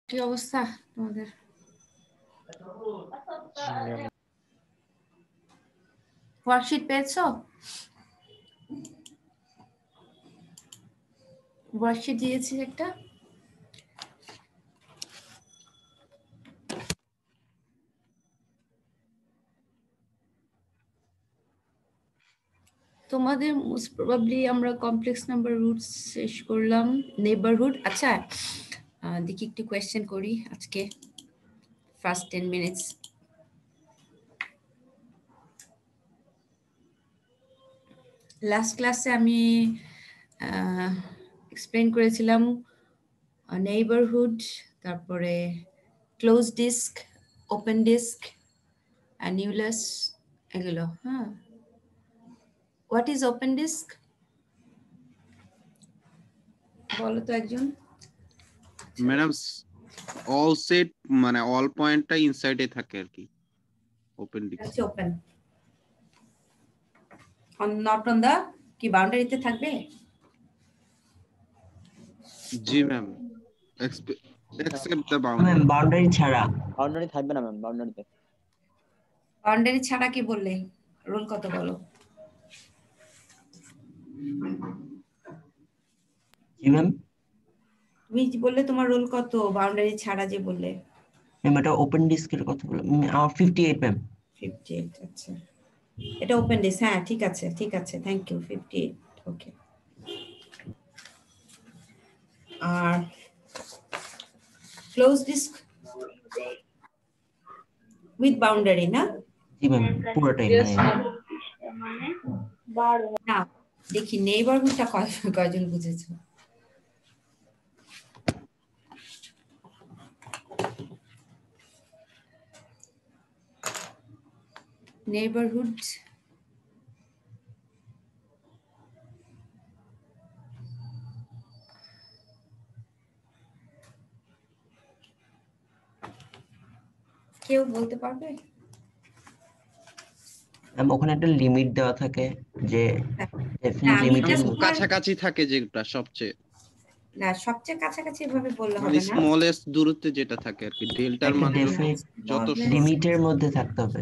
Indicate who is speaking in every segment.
Speaker 1: কি অবস্থা তোমাদের? ওয়ার্কশিট পেয়েছো? ওয়ার্কশিট দিয়েছি একটা। তোমাদের মোস্ট প্রবাবলি আমরা কমপ্লেক্স নাম্বার রুটস শেষ করলাম, নেইবারহুড। আচ্ছা দেখি একটু কোয়েশ্চেন করি আজকে ফার্স্ট 10 মিনিটস। লাস্ট ক্লাসে আমি এক্সপ্লেন করেছিলাম নেইবারহুড, তারপরে close disc, open disc, annulus, এগুলো। হ্যাঁ, হোয়াট ইজ ওপেন ডিস্ক বলো তো একজন।
Speaker 2: ম্যাডাম অল সেট মানে অল পয়েন্টটা ইনসাইডে থাকে আর কি। Open disc
Speaker 1: open on not on the কি বাউন্ডারিতে থাকবে?
Speaker 2: জি ma'am, except the
Speaker 3: ma'am
Speaker 2: boundary.
Speaker 3: Boundary ছাড়া।
Speaker 4: বাউন্ডারি থাকবে না ম্যাম, বাউন্ডারিতে।
Speaker 1: বাউন্ডারি ছাড়া কি বললে? রুল কত বলো?
Speaker 3: জি ম্যাম।
Speaker 1: তুমি যে বললে তোমার রুল কত বাউন্ডারি ছাড়া যে বললে?
Speaker 3: ম্যাম এটা ওপেন ডিস্কের কথা বললাম। আমার 58 ম্যাম।
Speaker 1: 58। আচ্ছা, এটা ওপেন ডিস্ক। হ্যাঁ ঠিক আছে, ঠিক আছে, থ্যাংক ইউ। 58, ওকে। আর ক্লোজ ডিস্ক উইথ বাউন্ডারি না?
Speaker 3: জি ম্যাম পুরোটাই
Speaker 1: না, দেখি নেইবারহুডটা কয়জন বুঝেছো? নেইবারহুড কেউ বলতে পারবে?
Speaker 3: ম্যাম ওখানে একটা লিমিট দেওয়া থাকে যে
Speaker 1: না,
Speaker 3: লিমিটের
Speaker 2: কাছাকাছি থাকে যেটা সবচেয়ে,
Speaker 1: না সবচেয়ে কাছাকাছি এভাবে বললে
Speaker 2: মানে
Speaker 1: হবে না।
Speaker 2: স্মলেস্ট দূরত্বে যেটা থাকে আর কি। ডেল্টার মান যত
Speaker 3: লিমিটের মধ্যে থাকতে হবে।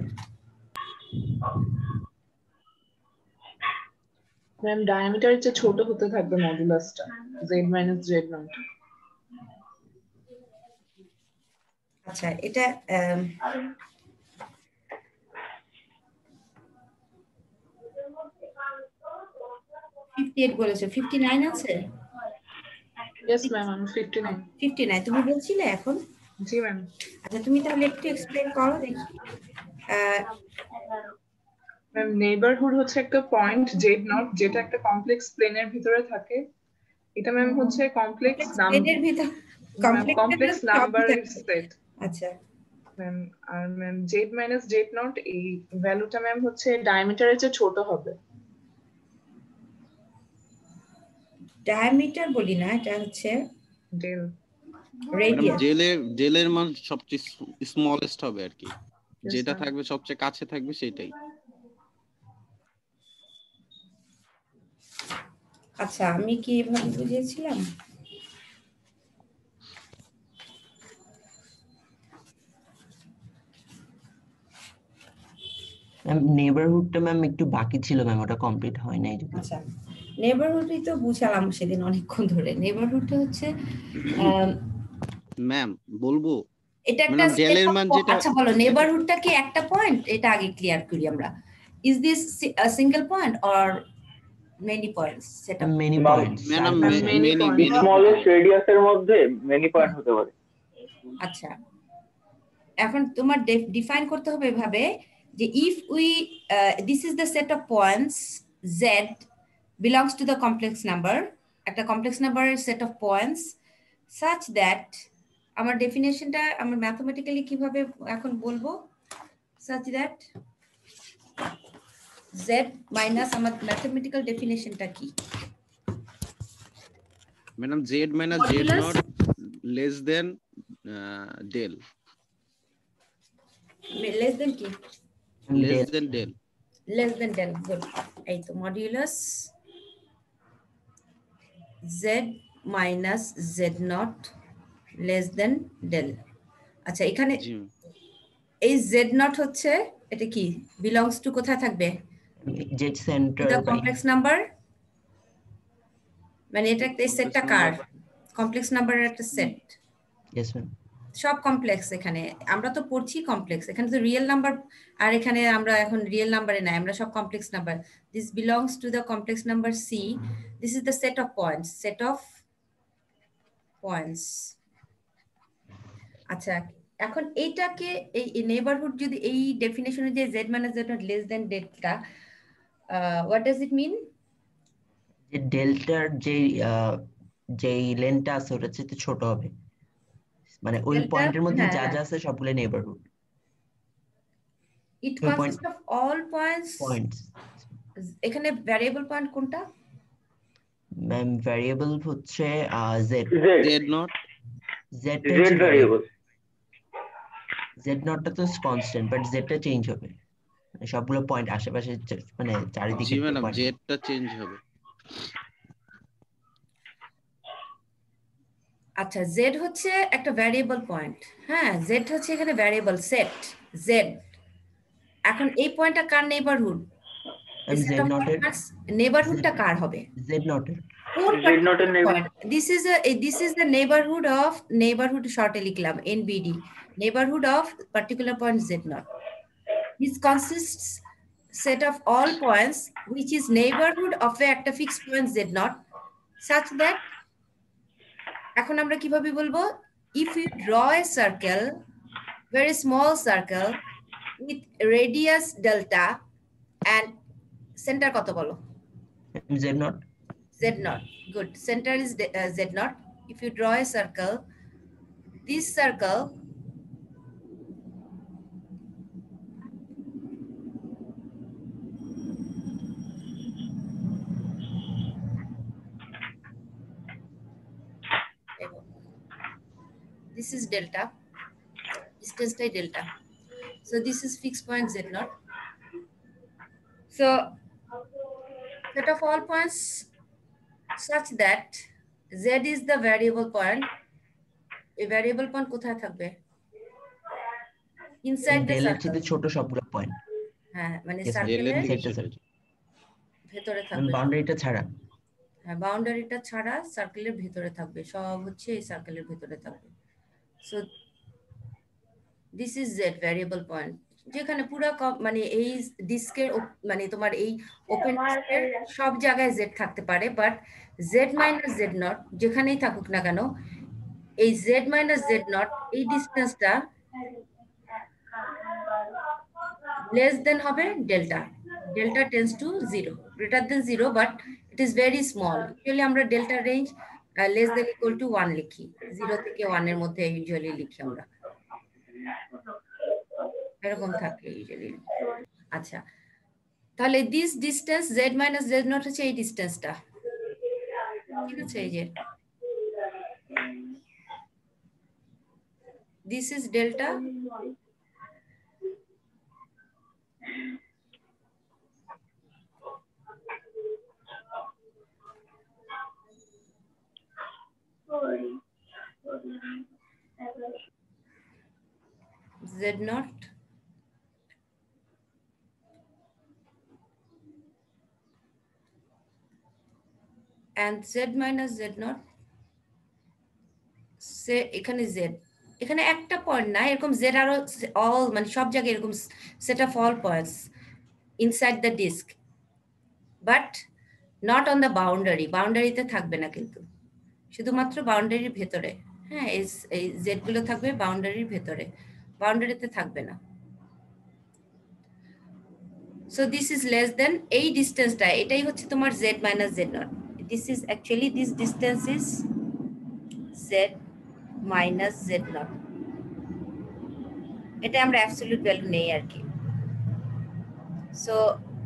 Speaker 5: ম্যাম ডায়ামিটার চেয়ে ছোট হতে থাকবে মডুলাসটা, z-z0।
Speaker 1: আচ্ছা, এটা 58 বলেছো, 59 আছে?
Speaker 5: ইয়েস ম্যাম, আমি 59।
Speaker 1: 59 তুমি বলছিলে এখন?
Speaker 5: জি ম্যাম।
Speaker 1: আচ্ছা, তুমি তাহলে একটু এক্সপ্লেইন করো দেখি।
Speaker 5: ম্যাম নেইবারহুড হচ্ছে একটা পয়েন্ট z0 যেটা একটা কমপ্লেক্স প্লেনের ভিতরে থাকে। এটা ম্যাম হচ্ছে কমপ্লেক্স
Speaker 1: প্লেনের ভিতর
Speaker 5: কমপ্লেক্স নাম্বারের সেট।
Speaker 1: আচ্ছা
Speaker 5: ম্যাম, আর ম্যাম z-z0 এই ভ্যালুটা ম্যাম হচ্ছে ডায়ামিটারের চেয়ে ছোট হবে।
Speaker 1: ডায়ামিটার বলি না, এটা হচ্ছে
Speaker 5: ডেল।
Speaker 1: রেডিয়াস।
Speaker 2: জেলের মান সবচেয়ে স্মলেস্ট হবে আর কি, যেটা
Speaker 5: ma'am.
Speaker 2: থাকবে সবচেয়ে কাছে থাকবে সেটাই।
Speaker 1: আচ্ছা, আমি কি এভাবে বুঝিয়েছিলাম?
Speaker 3: ম্যাম নেইবারহুডটা ম্যাম একটু বাকি ছিল ম্যাম, ওটা কমপ্লিট হয় নাই যদি।
Speaker 1: আচ্ছা, নেইবারহুডই তো বুঝালাম সেদিন অনেকক্ষণ ধরে। নেইবারহুডটা হচ্ছে
Speaker 2: ম্যাম বলবো
Speaker 1: এটা একটা
Speaker 2: ডেলের মান যেটা।
Speaker 1: আচ্ছা বলো, নেইবারহুডটা কি একটা পয়েন্ট? এটা আগে ক্লিয়ার করি আমরা। Is this a single point or many points? সেটা
Speaker 3: many points.
Speaker 2: Madam
Speaker 5: many
Speaker 6: smallest রেডিয়াসের মধ্যে মেনি পয়েন্ট হতে পারে।
Speaker 1: আচ্ছা, এখন তোমার ডিফাইন করতে হবে এভাবে যে if we this is the set of points z belongs to the complex number, একটা কমপ্লেক্স নাম্বারের set of points such that, আমার ডেফিনেশনটা আমরা ম্যাথমেটিক্যালি কিভাবে এখন বলবো, such that z মাইনাস, আমার ম্যাথমেটিক্যাল ডেফিনেশনটা কি
Speaker 2: madam? z-z0 less than del.
Speaker 1: Less than কি?
Speaker 2: Less than del.
Speaker 1: Less than del, good. এই তো modulus z minus z0 less than del. আচ্ছা এখানে
Speaker 2: জি
Speaker 1: এই জেড নট হচ্ছে এটা কি বিলংস টু কোথায় থাকবে?
Speaker 3: Z centre
Speaker 1: the
Speaker 3: by
Speaker 1: complex number, মানে এটা একটা সেটটা কার? কমপ্লেক্স নাম্বারের একটা সেট।
Speaker 3: Yes ma'am.
Speaker 1: সব কমপ্লেক্স, এখানে আমরা তো পড়ছি কমপ্লেক্স, এখানে তো রিয়েল নাম্বার, আর এখানে আমরা এখন রিয়েল নাম্বারে নাই, আমরা সব complex number. This belongs to the complex number C, this is the set of points, set of points. আচ্ছা এখন এইটাকে এই নেইবারহুড যদি এই ডেফিনেশনে যে z - z not less than delta, what does it mean?
Speaker 3: যে ডেল্টার যেই লেনটা আছে ওটা চেয়ে ছোট হবে, মানে ওই
Speaker 1: Delta,
Speaker 3: পয়েন্টের মধ্যে যা
Speaker 1: হ্যাঁ।
Speaker 3: যা আছে সবগুলো নেইবারহুড
Speaker 1: It
Speaker 3: ওই
Speaker 1: consists of all points.
Speaker 3: Points.
Speaker 1: এখানে ভ্যারিয়েবল পয়েন্ট কোনটা?
Speaker 3: ম্যাম ভ্যারিয়েবল হচ্ছে জেড
Speaker 2: জেড নট
Speaker 3: জেডটা
Speaker 6: জেড ভ্যারিয়েবল।
Speaker 3: জেড নটটা তো কনস্ট্যান্ট, বাট জেডটা চেঞ্জ হবে, মানে সবগুলো পয়েন্ট আশেপাশে মানে
Speaker 2: জি
Speaker 3: চারিদিকে
Speaker 2: ম্যাডাম
Speaker 3: পয়েন্ট।
Speaker 2: জেডটা চেঞ্জ হবে।
Speaker 1: আচ্ছা z হচ্ছে একটা ভ্যারিয়েবল পয়েন্ট, হ্যাঁ z হচ্ছে এখানে ভ্যারিয়েবল সেট z। এখন এই পয়েন্টটা কার নেইবারহুড?
Speaker 3: জেড নটের
Speaker 1: নেইবারহুডটা কার হবে?
Speaker 3: জেড নটের
Speaker 6: জেড নটের neighbour.
Speaker 1: This is the neighborhood of neighborhood short লিখলাম NBD, neighborhood of particular point z naught. This consists set of all points which is neighborhood of একটা fixed point z naught such that, এখন আমরা কিভাবে বলবো, if you draw a circle, very small circle with radius delta and center কত বলো?
Speaker 3: Z nought
Speaker 1: z naught. Good. Center is z naught. If you draw a circle, this circle this is delta, distance by delta. So this is fixed point z naught. So set of all points such that z is the variable point. A variable point কোথায় থাকবে? Inside the
Speaker 3: ডেলের
Speaker 1: circle.
Speaker 3: চেয়ে ছোট সবগুলো point,
Speaker 1: হ্যাঁ মানে
Speaker 3: Yes, ma'am.
Speaker 1: সার্কেলের
Speaker 3: সেটটা
Speaker 1: ভেতরে থাকবে,
Speaker 3: বাউন্ডারিটা ছাড়া।
Speaker 1: হ্যাঁ বাউন্ডারিটা ছাড়া সার্কেলের ভিতরে থাকবে, সব হচ্ছে এই সার্কেলের ভিতরে থাকবে। So this is Z variable point, যেখানে পুরো মানে এই ডিস্কের মানে তোমার এই ওপেন ডিস্কের সব জায়গায় জেড থাকতে পারে, but Z minus z nought যেখানেই থাকুক না কেন, এই জেড মাইনাস জেড নট এই ডিস্টেন্সটা লেস দেন হবে delta. Delta tends to 0, greater than 0, but it is very small. Usually আমরা delta range less than equal to 1 লিখি, 0 থেকে 1 এর মধ্যে ইউজুয়ালি লিখি আমরা, এরকম থাকে ইউজুয়ালি। আচ্ছা তাহলে this distance z minus z not হচ্ছে এই ডিসটেন্সটা, ঠিক আছে? এই যে this is delta, z naught and z minus z naught, সে এখানে z, এখানে একটা পয়েন্ট না, এরকম z আরো অল মানে সব জায়গায় এরকম set of all points inside the disc, but not on the boundary. বাউন্ডারিতে থাকবে না কিন্তু, শুধুমাত্র বাউন্ডারির ভেতরে। হ্যাঁ এই জেড গুলো থাকবে বাউন্ডারির ভেতরে, বাউন্ডারিতে থাকবে না। সো দিস ইজ লেস দেন এই ডিস্টেন্সটা, এটাই হচ্ছে তোমার z minus z not. This is actually this distance is z minus z not. এটা আমরা অ্যাবসলিউট ভ্যালু নেই আর কি। সো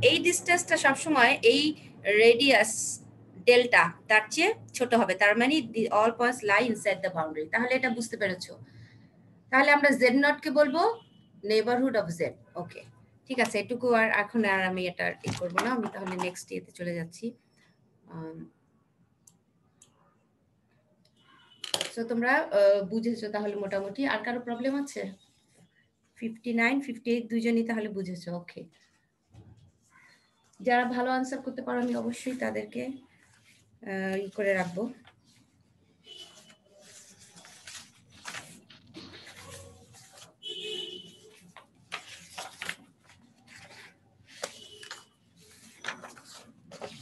Speaker 1: এই ডিস্টেন্সটা সবসময় এই রেডিয়াস ডেল্টা তার চেয়ে ছোট হবে, তার মানে all points lie inside the boundary. তাহলে এটা বুঝতে পেরেছো? তাহলে আমরা z নট কে বলবো নেইবারহুড অফ z। ওকে ঠিক আছে, এটুকু আর এখন আর আমি এটা করবো না, আমি তাহলে নেক্সট ইয়েতে চলে যাচ্ছি। সো তোমরা বুঝেছো তাহলে মোটামুটি। আর কারো প্রবলেম আছে? 59 58 দুজনই তাহলে বুঝেছো। ওকে, যারা ভালো আনসার করতে পারো আমি অবশ্যই তাদেরকে ই করে রাখবো।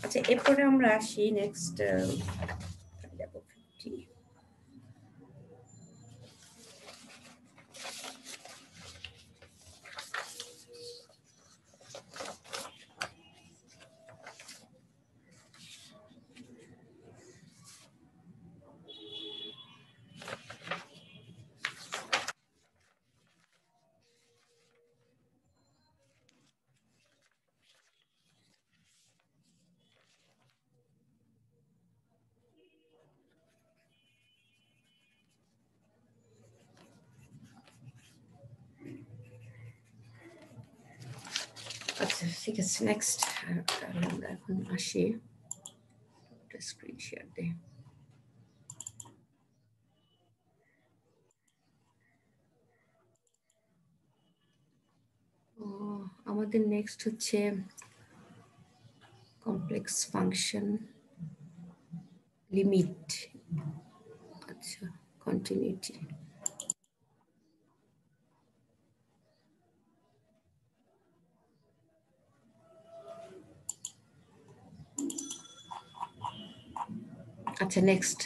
Speaker 1: আচ্ছা, এরপরে আমরা আসি নেক্সট দেখো 50। আচ্ছা ঠিক আছে, নেক্সট তাহলে আমরা এখন আসি, স্ক্রিন শেয়ার দিই। আমাদের নেক্সট হচ্ছে কমপ্লেক্স ফাংশন লিমিট। আচ্ছা, কন্টিনিউটি। আচ্ছা নেক্সট,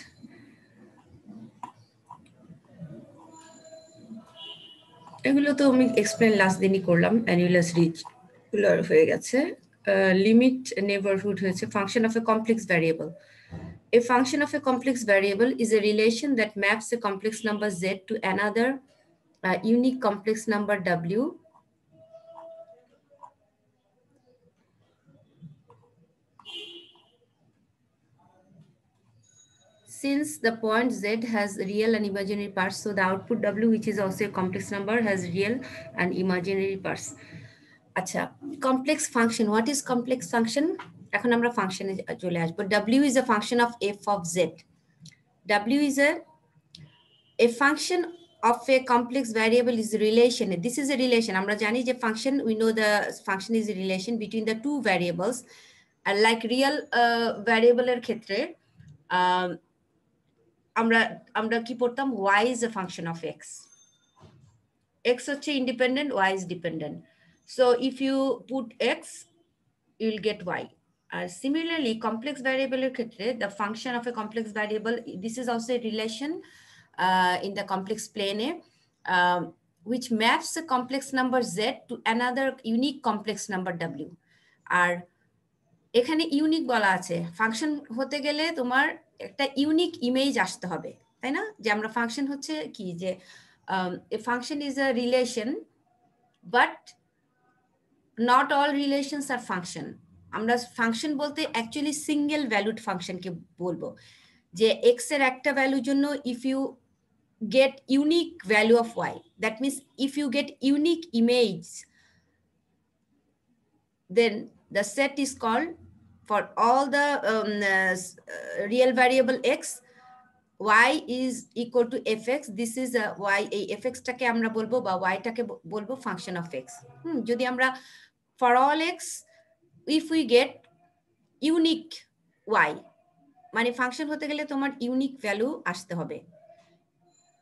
Speaker 1: এগুলো তো আমি এক্সপ্লেন লাস্ট দিনই করলাম। অ্যানুলাস রেগুলার হয়ে গেছে, লিমিট নেইবারহুড হয়েছে। Function of A complex variable. A function of a complex variable is a relation that maps a complex number z to another unique complex number w since the point z has real and imaginary parts. So the output w, which is also a complex number, has real and imaginary parts. আচ্ছা, complex function. What is complex function? এখন আমরা ফাংশনে চলে আসবো। w is a function of f of z. w is a function of a complex variable is a relation. This is a relation. আমরা জানি যে function, we know the function is a relation between the two variables. And like real variable এর ক্ষেত্রে আমরা কি পড়তাম? y is a function of x. x হচ্ছে independent, y is dependent. So if you put x, you will get y. Similarly, complex variable এর ক্ষেত্রে the function of a complex variable, this is also a relation in the complex plane, which maps a complex number z to another unique complex number w. আর এখানে unique বলা আছে, function হতে গেলে তোমার একটা unique image আসতে হবে, তাই না? যে আমরা ফাংশন হচ্ছে কি, যে a function is a relation but not all relations are function. আমরা ফাংশন বলতে অ্যাকচুয়ালি সিঙ্গেল ভ্যালুড ফাংশনকে বলবো, যে এক্স এর একটা ভ্যালুর জন্য if you get unique value of y, that means if you get unique image, then the set is called, for all the real variable x, y is equal to fx. This is a y, এই fx টাকে আমরা বলবো বা y টাকে বলবো function of x. যদি আমরা for all x, if we get unique y, মানে ফাংশন হতে গেলে তোমার ইউনিক ভ্যালু আসতে হবে।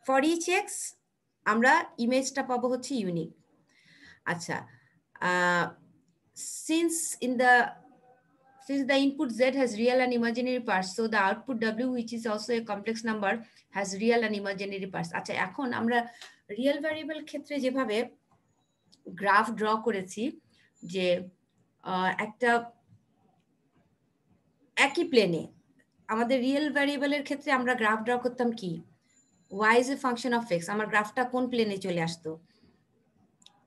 Speaker 1: For each x আমরা ইমেজটা পাবো হচ্ছে ইউনিক। আচ্ছা, since the input z has real and imaginary parts, so the output w, which is also a complex number, has real and imaginary parts. আচ্ছা, এখন আমরা রিয়েল ভ্যারিয়েবল ক্ষেত্রে যেভাবে গ্রাফ ড্র করেছি, যে একটা একই প্লেনে, আমাদের রিয়েল ভ্যারিয়েবলের ক্ষেত্রে আমরা গ্রাফ ড্র করতাম কি, y is a function of x. আমার গ্রাফটা কোন প্লেনে চলে আসতো?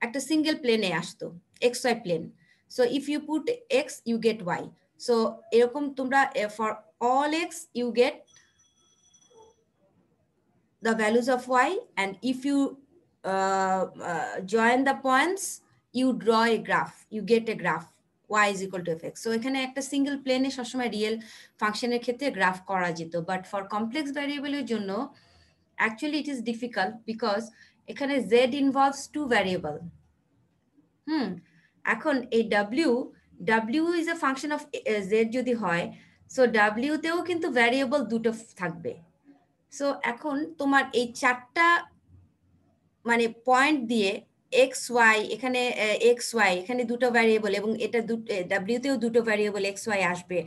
Speaker 1: একটা সিঙ্গেল প্লেনে আসতো, xy plane. So if you put x, you get y. So এরকম তোমরা for all x you get the values of y, and if you join the points, you draw a graph, you get a graph y is equal to fx. So এখানে একটা single প্লেনে সবসময় real ফাংশনের ক্ষেত্রে graph করা যেত, but for complex ভ্যারিয়েবলের জন্য actually it is difficult because এখানে z involves two variable. এখন এই w is a function of z যদি হয়, so w তেও কিন্তু ভ্যারিয়েবল দুটো থাকবে। সো এখন তোমার এই চারটা মানে পয়েন্ট দিয়ে x y এখানে x y এখানে দুটো ভ্যারিয়েবল এবং এটা w তেও দুটো ভ্যারিয়েবল x y আসবে।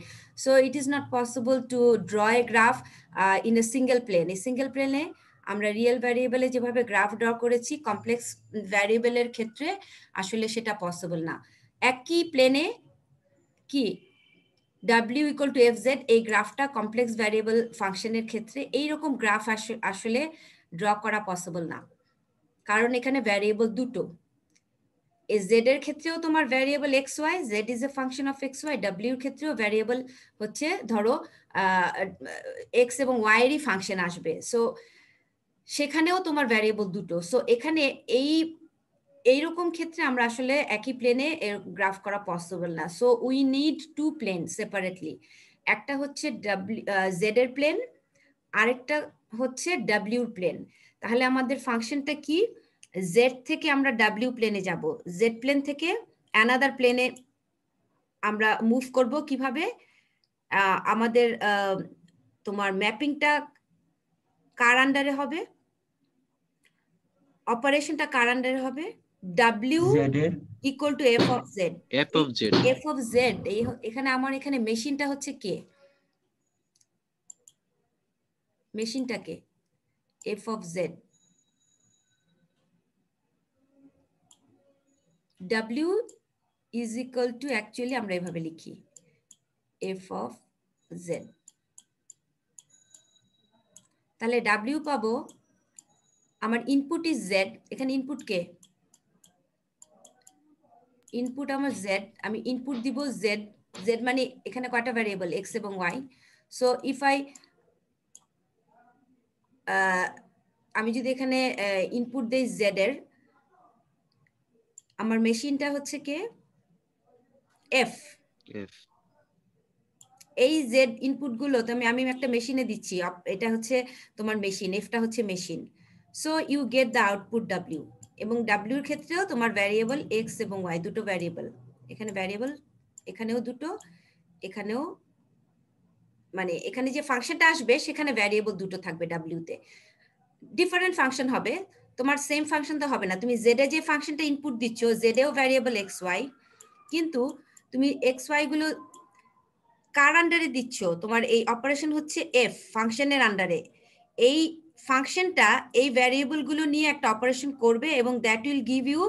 Speaker 1: So it is not possible to draw a graph in a single plane. এই সিঙ্গেল প্লেনে আমরা রিয়েল ভ্যারিয়েবলে যেভাবে গ্রাফ ড্র করেছি কমপ্লেক্স ভ্যারিয়েবলের ক্ষেত্রে আসলে সেটা পসিবল না। একই প্লেনে কি w ইকুয়াল টু fz এই গ্রাফটা কমপ্লেক্স ভ্যারিয়েবল ফাংশনের ক্ষেত্রে এইরকম গ্রাফ আসলে ড্র করা পসিবল না, কারণ এখানে ভ্যারিয়েবল দুটো। এই z এর ক্ষেত্রেও তোমার variable xy, z is a function of xy, w এর ক্ষেত্রেও ভ্যারিয়েবল হচ্ছে ধরো x এবং y এরই ফাংশন আসবে। সো সেখানেও তোমার ভ্যারিয়েবল দুটো। সো এখানে এইরকম ক্ষেত্রে আমরা আসলে একই প্লেনে গ্রাফ করা পসিবল না। So we need two plane separately. একটা হচ্ছে z এর প্লেন, আরেকটা হচ্ছে w এর প্লেন। তাহলে আমাদের ফাংশনটা কি, z থেকে আমরা w প্লেনে যাব, z প্লেন থেকে অ্যানাদার প্লেনে আমরা মুভ করব কিভাবে, আমাদের তোমার ম্যাপিংটা কার আন্ডারে হবে, অপারেশনটা কার আন্ডারে হবে, w equal to f of z। f of z এখানে আমার এখানে মেশিনটা হচ্ছে কে, মেশিনটাকে f of z, w is equal to actually আমরা এভাবে লিখি f of z। তাহলে w পাবো, আমার ইনপুট ইজ z, এখানে ইনপুট কে, ইনপুট আমার z, আমি ইনপুট দিব z, z মানে এখানে কয়টা ভ্যারিয়েবল x এবং y। সো ইফ আমি যদি এখানে ইনপুট দেই z এর, আমার মেশিনটা হচ্ছে কে f। এই z ইনপুট গুলো তো আমি একটা মেশিনে দিচ্ছি, এটা হচ্ছে তোমার মেশিন, এফটা হচ্ছে machine. So you get the output w, এবং w এর ক্ষেত্রেও তোমার ভ্যারিয়েবল x এবং y দুটো ভ্যারিয়েবল, এখানে ভ্যারিয়েবল এখানেও দুটো, এখানেও মানে এখানে যে ফাংশনটা আসবে সেখানে ভ্যারিয়েবল দুটো থাকবে w তে। ডিফারেন্ট ফাংশন হবে, তোমার সেম ফাংশন তো হবে না। তুমি z এ যে ফাংশনটা ইনপুট দিচ্ছ z এও ভ্যারিয়েবল x y, কিন্তু তুমি x y গুলো কার আন্ডারে দিচ্ছ, তোমার এই অপারেশন হচ্ছে f ফাংশনের আন্ডারে। এই ফাংশনটা এই ভ্যারিয়েবল গুলো নিয়ে একটা অপারেশন করবে এবং that will give you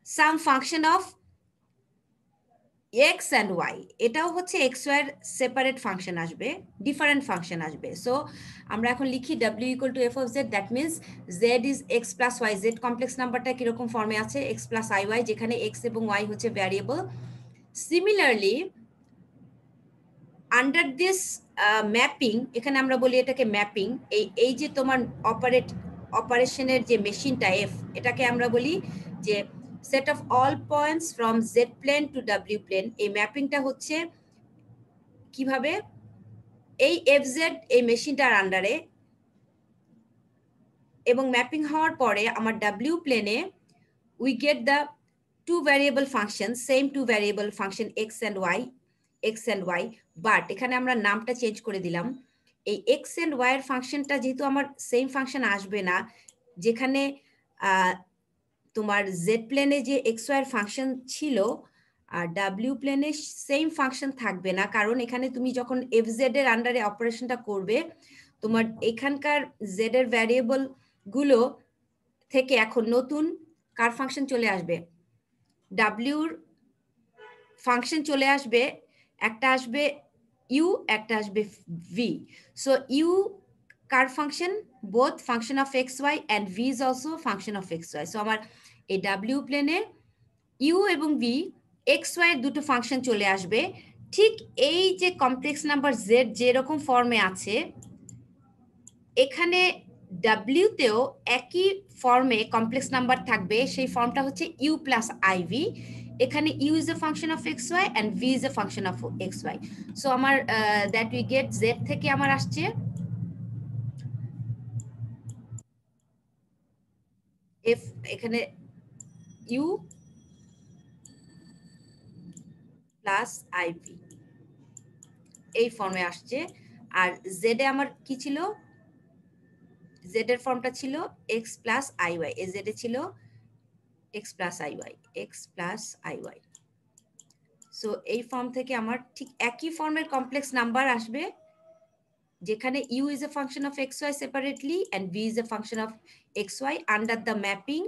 Speaker 1: some function of x and y। এটাও হচ্ছে x y এর সেপারেট ফাংশন আসবে, ডিফারেন্ট ফাংশন আসবে। সো আমরা এখন লিখি w equal to f of z, that means z is x plus y। z complex নাম্বারটা কিরকম ফর্মে আছে, x প্লাস iy, যেখানে x এবং y হচ্ছে variable. Similarly under this mapping, এখানে আমরা বলি এটাকে ম্যাপিং, এই যে তোমার অপারেশনের যে মেশিনটা f, এটাকে আমরা বলি যে set of all points from z plane to w plane. এই ম্যাপিংটা হচ্ছে কিভাবে, এই fz এই মেশিনটার আন্ডারে, এবং ম্যাপিং হওয়ার পরে আমার w প্লেনে we get the two variable function, same two variable function x and y, but এখানে আমরা নামটা চেঞ্জ করে দিলাম। এই x and y এর ফাংশনটা যেহেতু আমার সেম ফাংশন আসবে না, যেখানে তোমার z প্লেনে যে x y এর ফাংশন ছিল আর w প্লেনে সেম ফাংশন থাকবে না, কারণ এখানে তুমি যখন fz এর আন্ডারে অপারেশনটা করবে, তোমার এখানকার z এর ভ্যারিয়েবল গুলো থেকে এখন নতুন কার ফাংশন চলে আসবে, w এর ফাংশন চলে আসবে, একটা আসবে u, একটা আসবে v। So u car function, both function of xy and v is also function of xy। So আমার এই w প্লেনে u এবং v xy এর দুটো ফাংশন চলে আসবে। ঠিক এই যে কমপ্লেক্স নাম্বার z যেরকম ফর্মে আছে, এখানে w তেও একই ফর্মে কমপ্লেক্স নাম্বার থাকবে, সেই ফর্মটা হচ্ছে u প্লাস iv। এখানে u is a function of xy and v is a function of xy। So আমার that we get z থেকে আমার আসছে এফ এখানে ইউ প্লাস আইভি এই ফর্মে আসছে। আর জেড এ আমার কি ছিল, জেড এর ফর্মটা ছিল এক্স প্লাস আই ওয়াই, এ জেড এ ছিল x plus i y, x plus i y. So এই ফর্ম থেকে আমার ঠিক একই ফর্মের কমপ্লেক্স নাম্বার আসবে যেখানে u is a function of xy separately and v is a function of xy under the mapping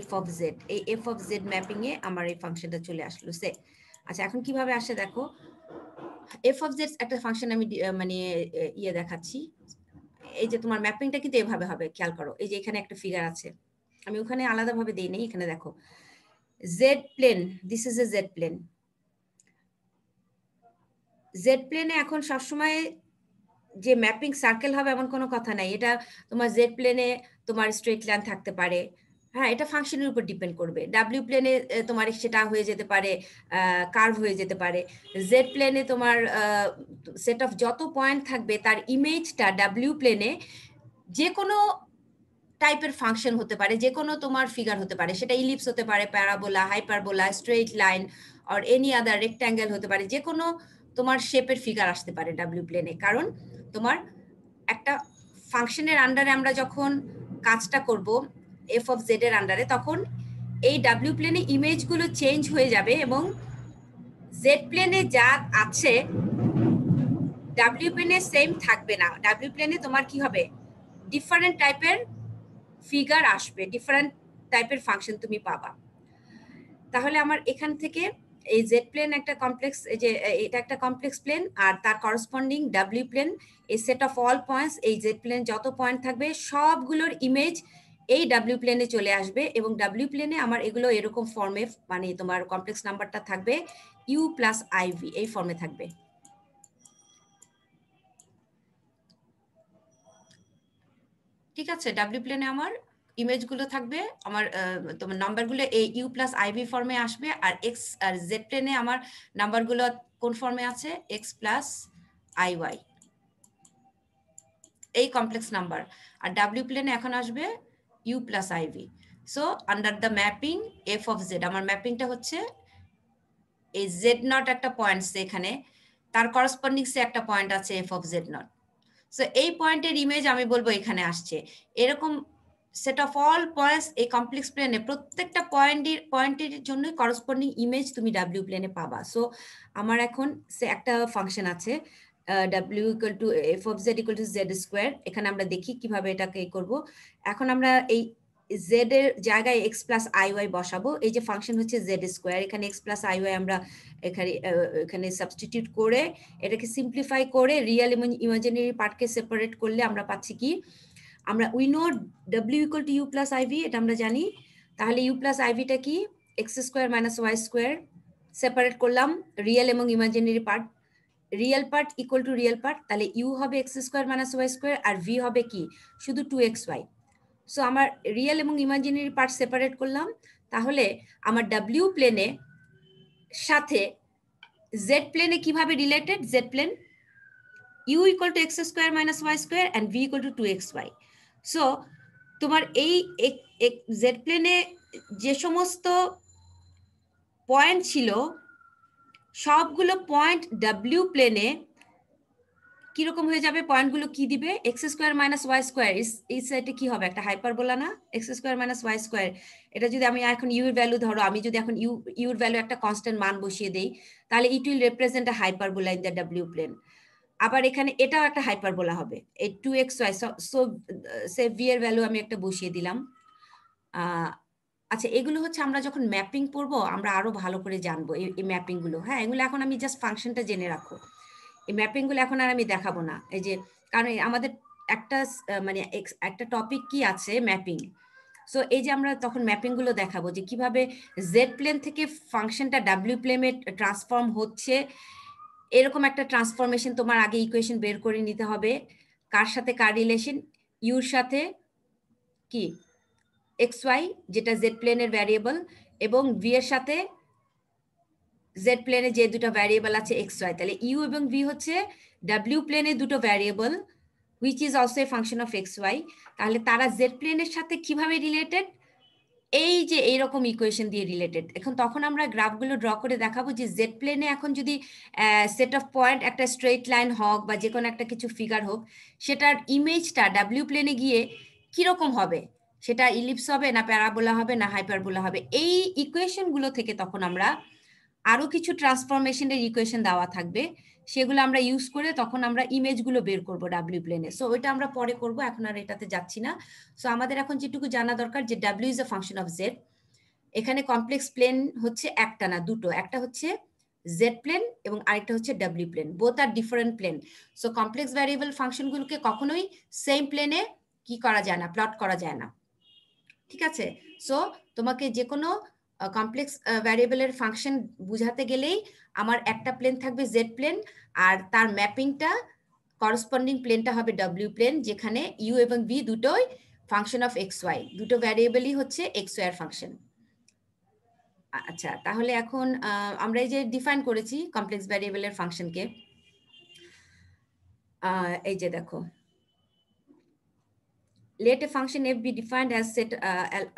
Speaker 1: f of z। এই f of z mapping এ আমার এই ফাংশনটা চলে আসলো সে। আচ্ছা এখন কিভাবে আসে দেখো, f of z একটা ফাংশন আমি মানে ইয়ে দেখাচ্ছি। এই যে তোমার ম্যাপিংটা কিন্তু এভাবে হবে, খেয়াল করো এই যে এখানে একটা ফিগার আছে, আমি ওখানে আলাদাভাবে দেই নাই, এখানে দেখো z plane, this is a z plane. z প্লেনে এখন সবসময় যে ম্যাপিং সার্কেল হবে এমন কোনো কথা নাই, এটা তোমার জেড প্লেনে তোমার স্ট্রেট লাইন থাকতে পারে, হ্যাঁ এটা ফাংশনের উপর ডিপেন্ড করবে। ডাব্লিউ প্লেনে তোমার সেটা হয়ে যেতে পারে কার্ভ হয়ে যেতে পারে। জেড প্লেনে তোমার সেট অফ যত পয়েন্ট থাকবে তার ইমেজটা ডাব্লিউ প্লেনে যে কোনো টাইপের ফাংশন হতে পারে, যে কোনো তোমার ফিগার হতে পারে, সেটা ইলিপস হতে পারে, parabola, hyperbola, straight line or any other rectangle হতে পারে, যে কোনো তোমার শেপের ফিগার আসতে পারে ডাব্লিউ প্লেনে। কারণ তোমার একটা ফাংশনের আন্ডারে আমরা যখন কাজটা করব এফ অফ জেড এর আন্ডারে, তখন এই ডাব্লিউ প্লেনে ইমেজগুলো চেঞ্জ হয়ে যাবে এবং জেড প্লেনে যা আছে ডাব্লিউ প্লেনে সেম থাকবে না। ডাব্লিউ প্লেনে তোমার কি হবে, ডিফারেন্ট টাইপের ফিগার আসবে, ডিফারেন্ট টাইপের ফাংশন তুমি পাবা। তাহলে আমার এখান থেকে এই জেড প্লেন একটা কমপ্লেক্স, এই যে এটা একটা কমপ্লেক্স প্লেন আর তার করসপন্ডিং ডাব্লিউ প্লেন, এই সেট অফ অল পয়েন্টস, এই জেড প্লেন যত পয়েন্ট থাকবে সবগুলোর ইমেজ এই ডাব্লিউ প্লেনে চলে আসবে এবং ডাব্লিউ প্লেনে আমার এগুলো এরকম ফর্মে, মানে তোমার কমপ্লেক্স নাম্বারটা থাকবে ইউ প্লাস আইভি এই ফর্মে থাকবে। ঠিক আছে, ডাব্লিউ প্লেনে আমার ইমেজগুলো থাকবে, আমার তোমার নাম্বারগুলো এই ইউ প্লাস আইভি ফর্মে আসবে। আর এক্স আর জেড প্লেনে আমার নাম্বারগুলো কোন ফর্মে আছে, এক্স প্লাস আই ওয়াই এই কমপ্লেক্স নাম্বার। আর ডাব্লিউ প্লেনে এখন আসবে u plus i v. So under the mapping f of z, আমার ম্যাপিংটা হচ্ছে এই জেড নট একটা পয়েন্ট, এখানে তার করসপন্ডিং সে একটা পয়েন্ট আছে F of Z not. So এই পয়েন্টের ইমেজ আমি বলবো এখানে আসছে। এরকম সেট অফ অল পয়েন্টস এই কমপ্লেক্স প্লেনে প্রত্যেকটা পয়েন্টের জন্য করসপন্ডিং ইমেজ তুমি ডাব্লিউ প্লেনে পাবা। সো আমার এখন সে একটা ফাংশন আছে W equal two F of Z equal to Z square. এখানে আমরা দেখি কিভাবে এটাকে করব। এখন আমরা এই জেড এর জায়গায় এক্স প্লাস আই ওয়াই বসাবো। এই যে ফাংশন হচ্ছে জেড স্কোয়ার, এখানে এক্স প্লাস আই ওয়াই আমরা এখানে সাবস্টিটিউট করে এটাকে সিম্পলিফাই করে রিয়েল এবং ইমাজিনারি পার্টকে সেপারেট করলে আমরা পাচ্ছি কি, আমরা উই নো ডাব্লিউ equal to u plus i v, এটা আমরা জানি। তাহলে ইউ প্লাস আইভিটা কি, x square minus y square, separate করলাম রিয়েল এবং imaginary part, real part equal to real part, তাহলে ইউ হবে x square minus y square আর ভি হবে কি শুধু 2xy। সো আমার রিয়েল এবং ইমাজিনারি পার্ট সেপারেট করলাম, তাহলে আমার ডাব্লিউ প্লেনে সাথে জেড প্লেনে কিভাবে related, z plane u equal to x square minus y square and v equal to 2xy। So তোমার এই জেড প্লেনে যে সমস্ত পয়েন্ট ছিল সবগুলো পয়েন্ট ডাব্লিউ প্লেনে কিরকম হয়ে যাবে, পয়েন্টগুলো কি দিবে, x square minus y square, এই সাইডে কি হবে একটা হাইপারবোলা না, x square minus y square. এটা যদি আমি এখন ইউ এর ভ্যালু ধরো, আমি যদি এখন ইউর ভ্যালু একটা কনস্ট্যান্ট মান বসিয়ে দেই, তাহলে it will represent a hyperbola in the ডাব্লিউ প্লেন। আবার এখানে এটাও একটা হাইপারবোলা হবে, এই 2xy। সো সে ভি এর ভ্যালু আমি একটা বসিয়ে দিলাম। আচ্ছা এগুলো হচ্ছে আমরা যখন ম্যাপিং পড়বো আমরা আরো ভালো করে জানবো এই ম্যাপিং গুলো। হ্যাঁ এগুলো এখন আমি জাস্ট ফাংশনটা জেনে রাখো, এই ম্যাপিং গুলো এখন আর আমি দেখাবো না। এই যে কারণ আমাদের একটা মানে একটা টপিক কি আছে ম্যাপিং। সো এই যে আমরা তখন ম্যাপিং গুলো দেখাবো যে কিভাবে জেড প্লেন থেকে ফাংশনটা ডাব্লিউ প্লেনে ট্রান্সফর্ম হচ্ছে। এরকম একটা ট্রান্সফরমেশন তোমার আগে ইকুয়েশন বের করে নিতে হবে, কার সাথে কার রিলেশন, ইউর সাথে কি এক্স ওয়াই যেটা জেড প্লেনের ভ্যারিয়েবল, এবং ভি এর সাথে জেড প্লেনে যে দুটো ভ্যারিয়েবল আছে এক্স ওয়াই। তাহলে ইউ এবং ভি হচ্ছে ডাব্লিউ প্লেনে দুটো variable which is also a function of xy, তাহলে তারা z প্লেনের সাথে কিভাবে রিলেটেড, এই যে এইরকম ইকুয়েশন দিয়ে রিলেটেড। এখন তখন আমরা গ্রাফগুলো ড্র করে দেখাবো যে জেড প্লেনে এখন যদি সেট অফ পয়েন্ট একটা স্ট্রেট লাইন হোক বা যে কোনো একটা কিছু ফিগার হোক, সেটার ইমেজটা ডাব্লিউ প্লেনে গিয়ে কিরকম হবে, সেটা ইলিপস হবে না প্যারাবোলা হবে না হাইপারবোলা হবে। এই ইকুয়েশনগুলো থেকে তখন আমরা আরো কিছু ট্রান্সফরমেশনের ইকুয়েশন দেওয়া থাকবে, সেগুলো আমরা ইউজ করে তখন আমরা ইমেজগুলো বের করব ডাব্লিউ প্লেনে। সো ওইটা আমরা পরে করব, এখন আর এটাতে যাচ্ছি না। সো আমাদের এখন যেটুকু জানা দরকার যে W is a function of Z. এখানে কমপ্লেক্স প্লেন হচ্ছে একটা না দুটো, একটা হচ্ছে জেড প্লেন এবং আরেকটা হচ্ছে ডাব্লিউ plane, both are different plane. So complex variable ফাংশনগুলোকে কখনোই সেম প্লেনে কি করা যায় না, প্লট করা যায় না, ঠিক আছে? সো তোমাকে যে কোনো কমপ্লেক্স ভ্যারিয়েবলের ফাংশন বুঝাতে গেলেই আমার একটা প্লেন থাকবে জেড প্লেন, আর তার ম্যাপিংটা করসপন্ডিং প্লেনটা হবে ডাব্লিউ প্লেন, যেখানে ইউ এবং বি দুটোই ফাংশন অফ এক্স ওয়াই, দুটো ভ্যারিয়েবলই হচ্ছে এক্স ওয়াই এর ফাংশন। আচ্ছা, তাহলে এখন আমরা এই যে ডিফাইন করেছি কমপ্লেক্স ভ্যারিয়েবলের ফাংশনকে, এই যে দেখো, let a function f be defined as set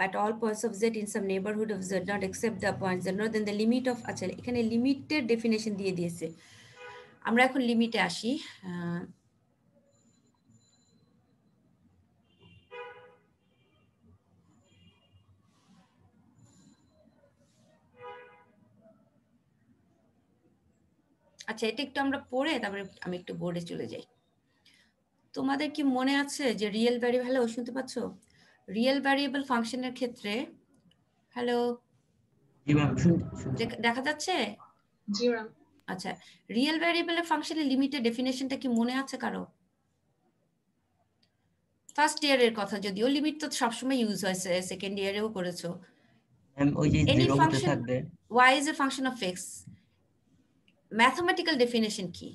Speaker 1: at all points of z in some neighborhood of z not except the point z not, then the limit of, আচ্ছা এখানে লিমিটের ডেফিনেশন দিয়ে দিয়েছে, আমরা এখন লিমিটে আসি। আচ্ছা, এটা একটু আমরা পড়ে তারপরে আমি একটু বোর্ডে চলে যাই। তোমাদের কি মনে আছে যে রিয়েল ভ্যারিয়েবল, হ্যালো শুনতে পাচ্ছ? রিয়েল ভ্যারিয়েবল ফাংশনের ক্ষেত্রে, হ্যালো দেখা যাচ্ছে?
Speaker 5: জি ম্যাম।
Speaker 1: আচ্ছা, রিয়েল ভ্যারিয়েবলের ফাংশনের লিমিটের ডেফিনেশনটা কি মনে আছে কারো? ফার্স্ট ইয়ারের কথা, যদিও লিমিট তো সবসময় ইউজ হয়েছে, সেকেন্ড ইয়ারেও করেছো।
Speaker 3: ওই যে
Speaker 1: এনি
Speaker 3: 0 হতে
Speaker 1: ফাংশন
Speaker 3: থাকবে,
Speaker 1: y is a function of x, mathematical definition কি?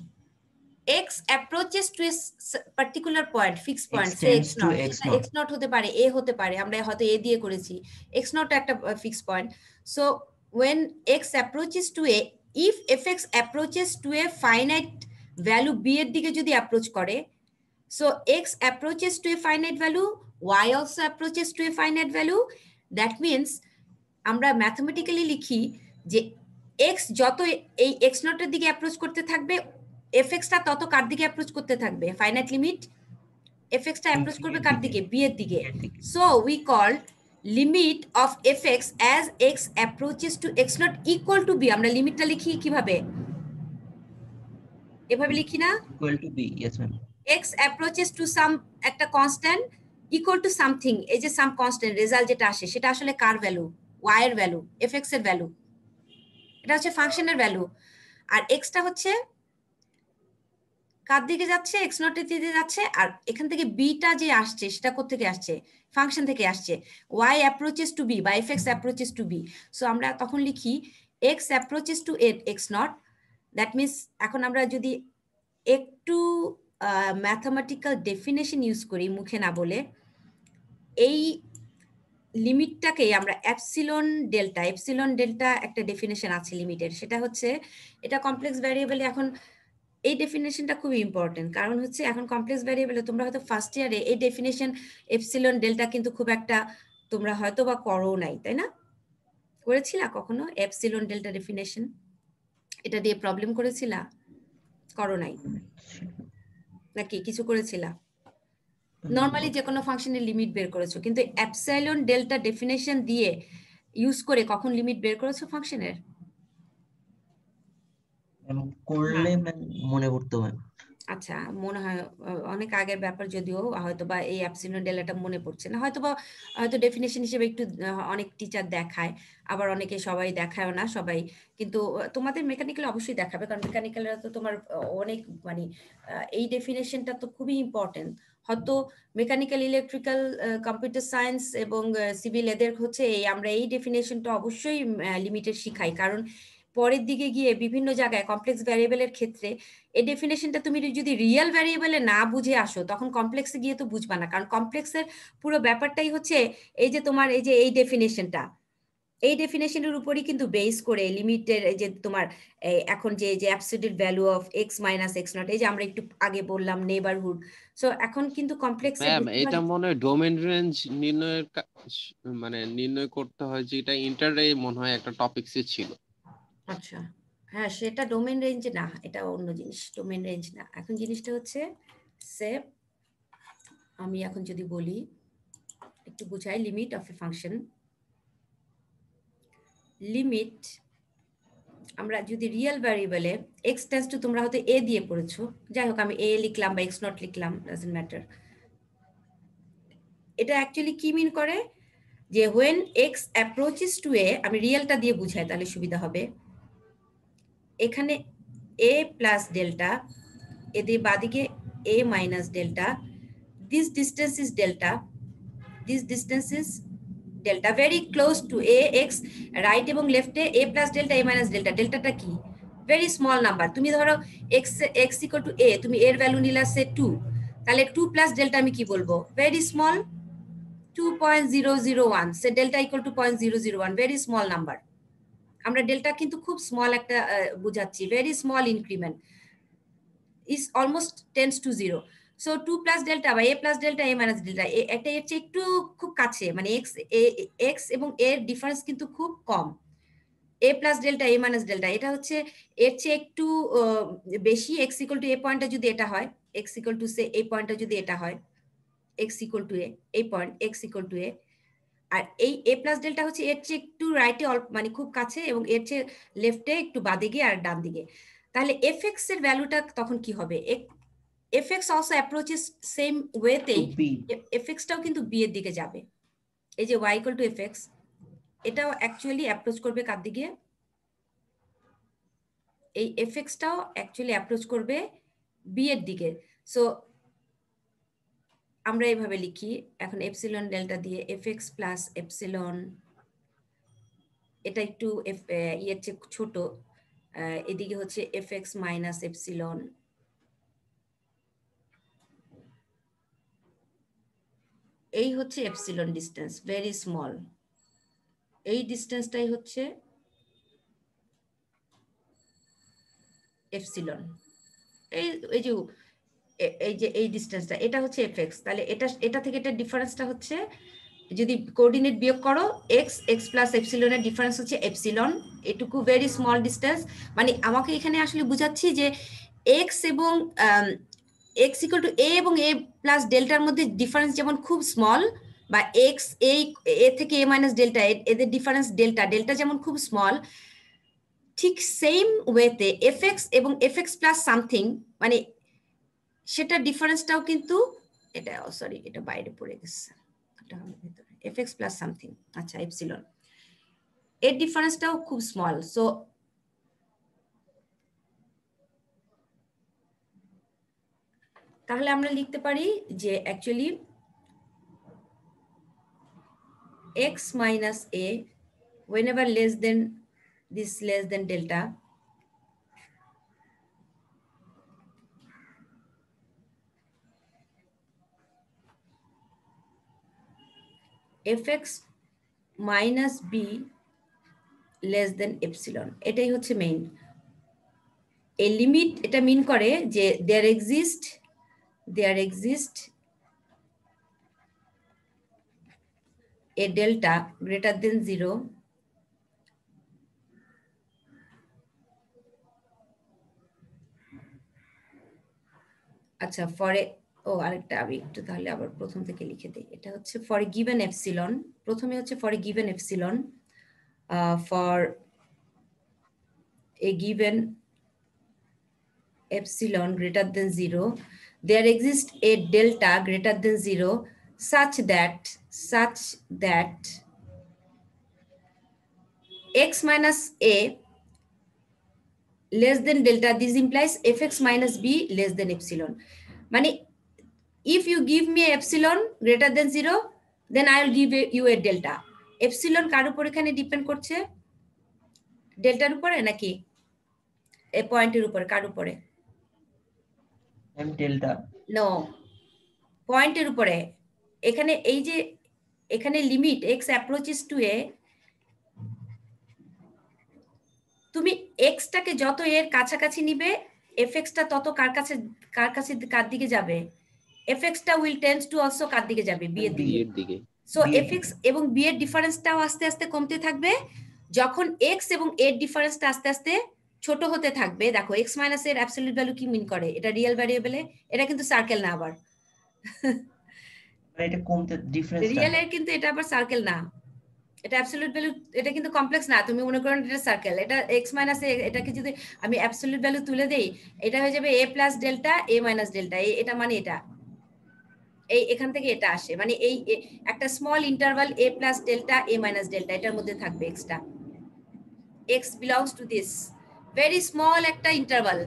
Speaker 1: x approaches to a particular point, fixed point, say x naught, x naught হতে পারে, a হতে পারে, আমরা হয়তো a দিয়ে করেছি, x naught একটা fixed point. So when x approaches to a, if fx approaches to a finite value b এর দিকে যদি approach করে, so x approaches to a finite value, y also approaches to a finite value, that means আমরা mathematically লিখি যে x যত এই x naught এর দিকে approach করতে থাকবে, fx টা তত কার দিকে অ্যাপ্রোচ করতে থাকবে, ফাইনাইট লিমিট fx টা অ্যাপ্রোচ করবে কার দিকে, b এর দিকে। So we call limit of fx as x approaches to x not equal to b, আমরা লিমিটটা লিখি কিভাবে, এভাবে লিখি না,
Speaker 3: equal to b, yes ma'am,
Speaker 1: x approaches to some একটা কনস্ট্যান্ট equal to something, এই যে সাম কনস্ট্যান্ট রেজাল্ট যেটা আসে সেটা আসলে কার ভ্যালু, y এর ভ্যালু, fx এর ভ্যালু, এটা হচ্ছে ফাংশনের ভ্যালু। আর x টা হচ্ছে কার দিকে যাচ্ছে, এক্স নট এর দিকে যাচ্ছে, আর এখান থেকে বিটা যে আসছে সেটা কোথা থেকে আসছে, ফাংশন থেকে আসছে, y approaches to b বা fx approaches to b। So আমরা তখন লিখি x approaches to x not, that means এখন আমরা যদি একটু ম্যাথমেটিক্যাল ডেফিনেশন ইউজ করি মুখে না বলে, এই লিমিটটাকে আমরা এপসিলন ডেল্টা একটা ডেফিনেশন আছে লিমিটের, সেটা হচ্ছে এটা কমপ্লেক্স ভ্যারিয়েবলে। এখন এই ডেফিনেশনটা খুব ইম্পর্টেন্ট, কারণ হচ্ছে এখন কমপ্লেক্স ভ্যারিয়েবলে তোমরা হয়তো ফার্স্ট ইয়ারে এই ডেফিনেশন এপসিলন ডেল্টা কিন্তু খুব একটা তোমরা হয়তো বা করো নাই, তাই না? করেছিলা কখনো এপসিলন ডেল্টা ডেফিনেশন? এটা দিয়ে প্রবলেম করেছিলা? করো নাই নাকি কিছু করেছিলা? নরমালি যে কোনো ফাংশনের লিমিট বের করেছো, কিন্তু এপসিলন ডেল্টা ডেফিনেশন দিয়ে ইউজ করে কখন লিমিট বের করেছো ফাংশনের?
Speaker 3: করলে মনে পড়তো ম্যাম।
Speaker 1: আচ্ছা, মনে হয় অনেক আগের ব্যাপার, যদিও হয়তো বা এই অ্যাপসিলন ডেল্টাটা মনে পড়ছে না, হয়তো বা হয়তো ডেফিনেশন হিসেবে একটু অনেক টিচার দেখায়, আবার অনেকে সবাই দেখায়ও না সবাই, কিন্তু তোমাদের মেকানিক্যাল অবশ্যই দেখাবে, কারণ মেকানিক্যালরা তো তোমার অনেক মানে এই ডেফিনেশনটা তো খুবই ইম্পর্টেন্ট। হয়তো মেকানিক্যাল, ইলেকট্রিক্যাল, কম্পিউটার সায়েন্স এবং সিভিল এদের হচ্ছে আমরা এই ডেফিনেশনটা অবশ্যই লিমিটেড শিখাই, কারণ পরের দিকে গিয়ে বিভিন্ন জায়গায় কমপ্লেক্স ভ্যারিয়েবলের ক্ষেত্রে এই ডেফিনেশনটা তুমি যদি রিয়েল ভ্যারিয়েবলে না বুঝে আসো তখন কমপ্লেক্সে গিয়ে তো বুঝবা না, কারণ কমপ্লেক্সের পুরো ব্যাপারটাই হচ্ছে এই যে তোমার এই যে এই ডেফিনেশনটা, এই ডেফিনেশনের উপরই কিন্তু বেস করে লিমিটের যে তোমার এখন যে absolute value of x minus x not, এই যে আমরা একটু আগে বললাম নেইবারহুড। সো এখন কিন্তু কমপ্লেক্সের
Speaker 2: ম্যাম এটা মনে হয় ডোমেন রেঞ্জ নির্ণয়ের মানে নির্ণয় করতে হয়, যেটা ইন্টারে মনে হয় একটা টপিকসে ছিল।
Speaker 1: আচ্ছা হ্যাঁ, সেটা ডোমেন রেঞ্জ না, এটা অন্য জিনিস, ডোমেন রেঞ্জ না। এখন জিনিসটা হচ্ছে সে আমি এখন যদি বলি একটু বুঝাই, limit of A function, limit আমরা যদি রিয়েল ভ্যারিয়েবলে x টেন্ডস টু, তোমরা হয়তো a দিয়ে পড়েছো, যাই হোক আমি a লিখলাম বা x নট লিখলাম, ডাজন্ট ম্যাটার। এটা অ্যাকচুয়ালি কি মিন করে যে when x approaches to a, আমি রিয়েলটা দিয়ে বুঝাই তাহলে সুবিধা হবে। এখানে a প্লাস ডেল্টা, এদের বাদিকে a minus delta, this distance is delta, this distance is delta, very close to a x, right এবং লেফটে a plus delta a minus delta. ডেল্টাটা কি? Very small number. তুমি ধরো x ইকুয়াল টু a, তুমি এর ভ্যালু নিলা সে 2, তাহলে 2 প্লাস ডেল্টা আমি কি বলবো? Very small 2.001, say delta equal to 0.001, very small number. আমরা ডেল্টা কিন্তু খুব স্মল একটা বুঝাচ্ছি, very small increment, is almost tends to 0। So 2 plus delta বা a plus delta a minus delta, একটা এর চেয়ে একটু খুব কাছে, মানে x এবং এর ডিফারেন্স কিন্তু খুব কম। a plus delta a minus delta, এটা হচ্ছে এর চেয়ে একটু বেশি। x ইকুয়াল টু a পয়েন্টটা যদি এটা হয়, x ইকুয়াল টু সে এই পয়েন্টটা যদি এটা হয়, x ইকুয়াল টু a, এই point x equal two a, আর এই a প্লাস ডেল্টা হচ্ছে এর চেয়ে একটু রাইটে মানে খুব কাছে, এবং এর চেয়ে লেফটে একটু বাদিকে আর ডান দিকে। তাহলে fx এর ভ্যালুটা তখন কি হবে? fx also approaches same ওয়েতেই, fx টাও কিন্তু b এর দিকে যাবে। এই যে y equal to fx, এটাও অ্যাকচুয়ালি অ্যাপ্রোচ করবে কার দিকে? এই fx টাও অ্যাকচুয়ালি অ্যাপ্রোচ করবে b এর দিকে। সো আমরা এইভাবে লিখি এখন এপসিলন ডেল্টা দিয়ে fx প্লাস এপসিলন, এটা একটু ইয়ের চেয়ে ছোট, এদিকে হচ্ছে fx মাইনাস এপসিলন, এই হচ্ছে এপসিলন ডিস্টেন্স, ভেরি স্মল। এই ডিস্টেন্সটাই হচ্ছে এপসিলন। এই যে এই ডিস্টেন্সটা, এটা হচ্ছে fx। তাহলে এটা থেকে এটা ডিফারেন্সটা হচ্ছে, যদি কোঅর্ডিনেট বিয়োগ করো, x প্লাস এপসিলনের ডিফারেন্স হচ্ছে এপসিলন, এটুকু ভেরি স্মল ডিস্টেন্স। মানে আমাকে এখানে আসলে বুঝাচ্ছি যে x এবং x ইকুয়াল টু a এবং a প্লাস ডেল্টার মধ্যে ডিফারেন্স যেমন খুব স্মল, বা x a থেকে a মাইনাস ডেল্টা, এদের ডিফারেন্স ডেল্টা যেমন খুব স্মল, ঠিক সেম ওয়েতে fx এবং fx প্লাস সামথিং, মানে সেটা ডিফারেন্সটাও কিন্তু, এটা সরি এটা বাইরে পড়ে গেছে, fx প্লাস সামথিং, আচ্ছা এপসিলন, এর ডিফারেন্সটাও খুব স্মল। সো তাহলে আমরা লিখতে পারি যে actually x minus a whenever less than this less than delta, fx minus b less than epsilon, এটাই হচ্ছে মেইন। এই লিমিট এটা মিন করে যে there exist a delta greater than 0 আচ্ছা ফর আরেকটা আমি একটু তাহলে আবার প্রথম থেকে লিখে দিই। এটা হচ্ছে ফর এ গিভেন এপসিলন, প্রথমে হচ্ছে for a given epsilon, for a given epsilon greater than 0, there exists a delta greater than 0 such that x minus a less than delta, this implies fx minus b less than epsilon. মানে if you give me epsilon greater than 0, then I will give you a delta. epsilon কার উপর এখানে depend করছে? ডেল্টার উপরে নাকি এই পয়েন্টের উপরে? কার উপরে?
Speaker 3: ডেল্টা।
Speaker 1: নো, পয়েন্টের উপরে। এখানে এই যে এখানে limit x approaches to a, তুমি এক্সটাকে যত এর কাছাকাছি নিবে এফএক্সটা তত কার দিকে যাবে, এফএক্সটা উইল টেন্ডস টু অলসো কার দিকে যাবে, বি এর দিকে।
Speaker 2: এর দিকে।
Speaker 1: সো এফএক্স এবং বি এর ডিফারেন্সটাও আস্তে আস্তে কমতে থাকবে। যখন এক্স এবং এর ডিফারেন্সটা আস্তে আস্তে ছোট হতে থাকবে, দেখো এক্স মাইনাস এর অ্যাবসলিউট ভ্যালু কি মিন করে, এটা রিয়েল ভ্যারিয়েবলে, এটা কিন্তু সার্কেল না, আবার
Speaker 3: এটা কমতে ডিফারেন্সটা
Speaker 1: রিয়েল এর কিন্তু এটা আবার সার্কেল না, এটা অ্যাবসলিউট ভ্যালু, এটা কিন্তু কমপ্লেক্স না। তুমি মনে করো এটা সার্কেল, এটা এক্স মাইনাস এ, এটাকে যদি আমি অ্যাবসলিউট ভ্যালু তুলে দেই, এটা হয়ে যাবে a plus delta a minus delta, এটা মানে এটা এই এখান থেকে এটা আসে, মানে এই একটা small interval A plus delta a minus delta, এটার মধ্যে থাকবে extra, x belongs to this very small একটা ইন্টারভাল,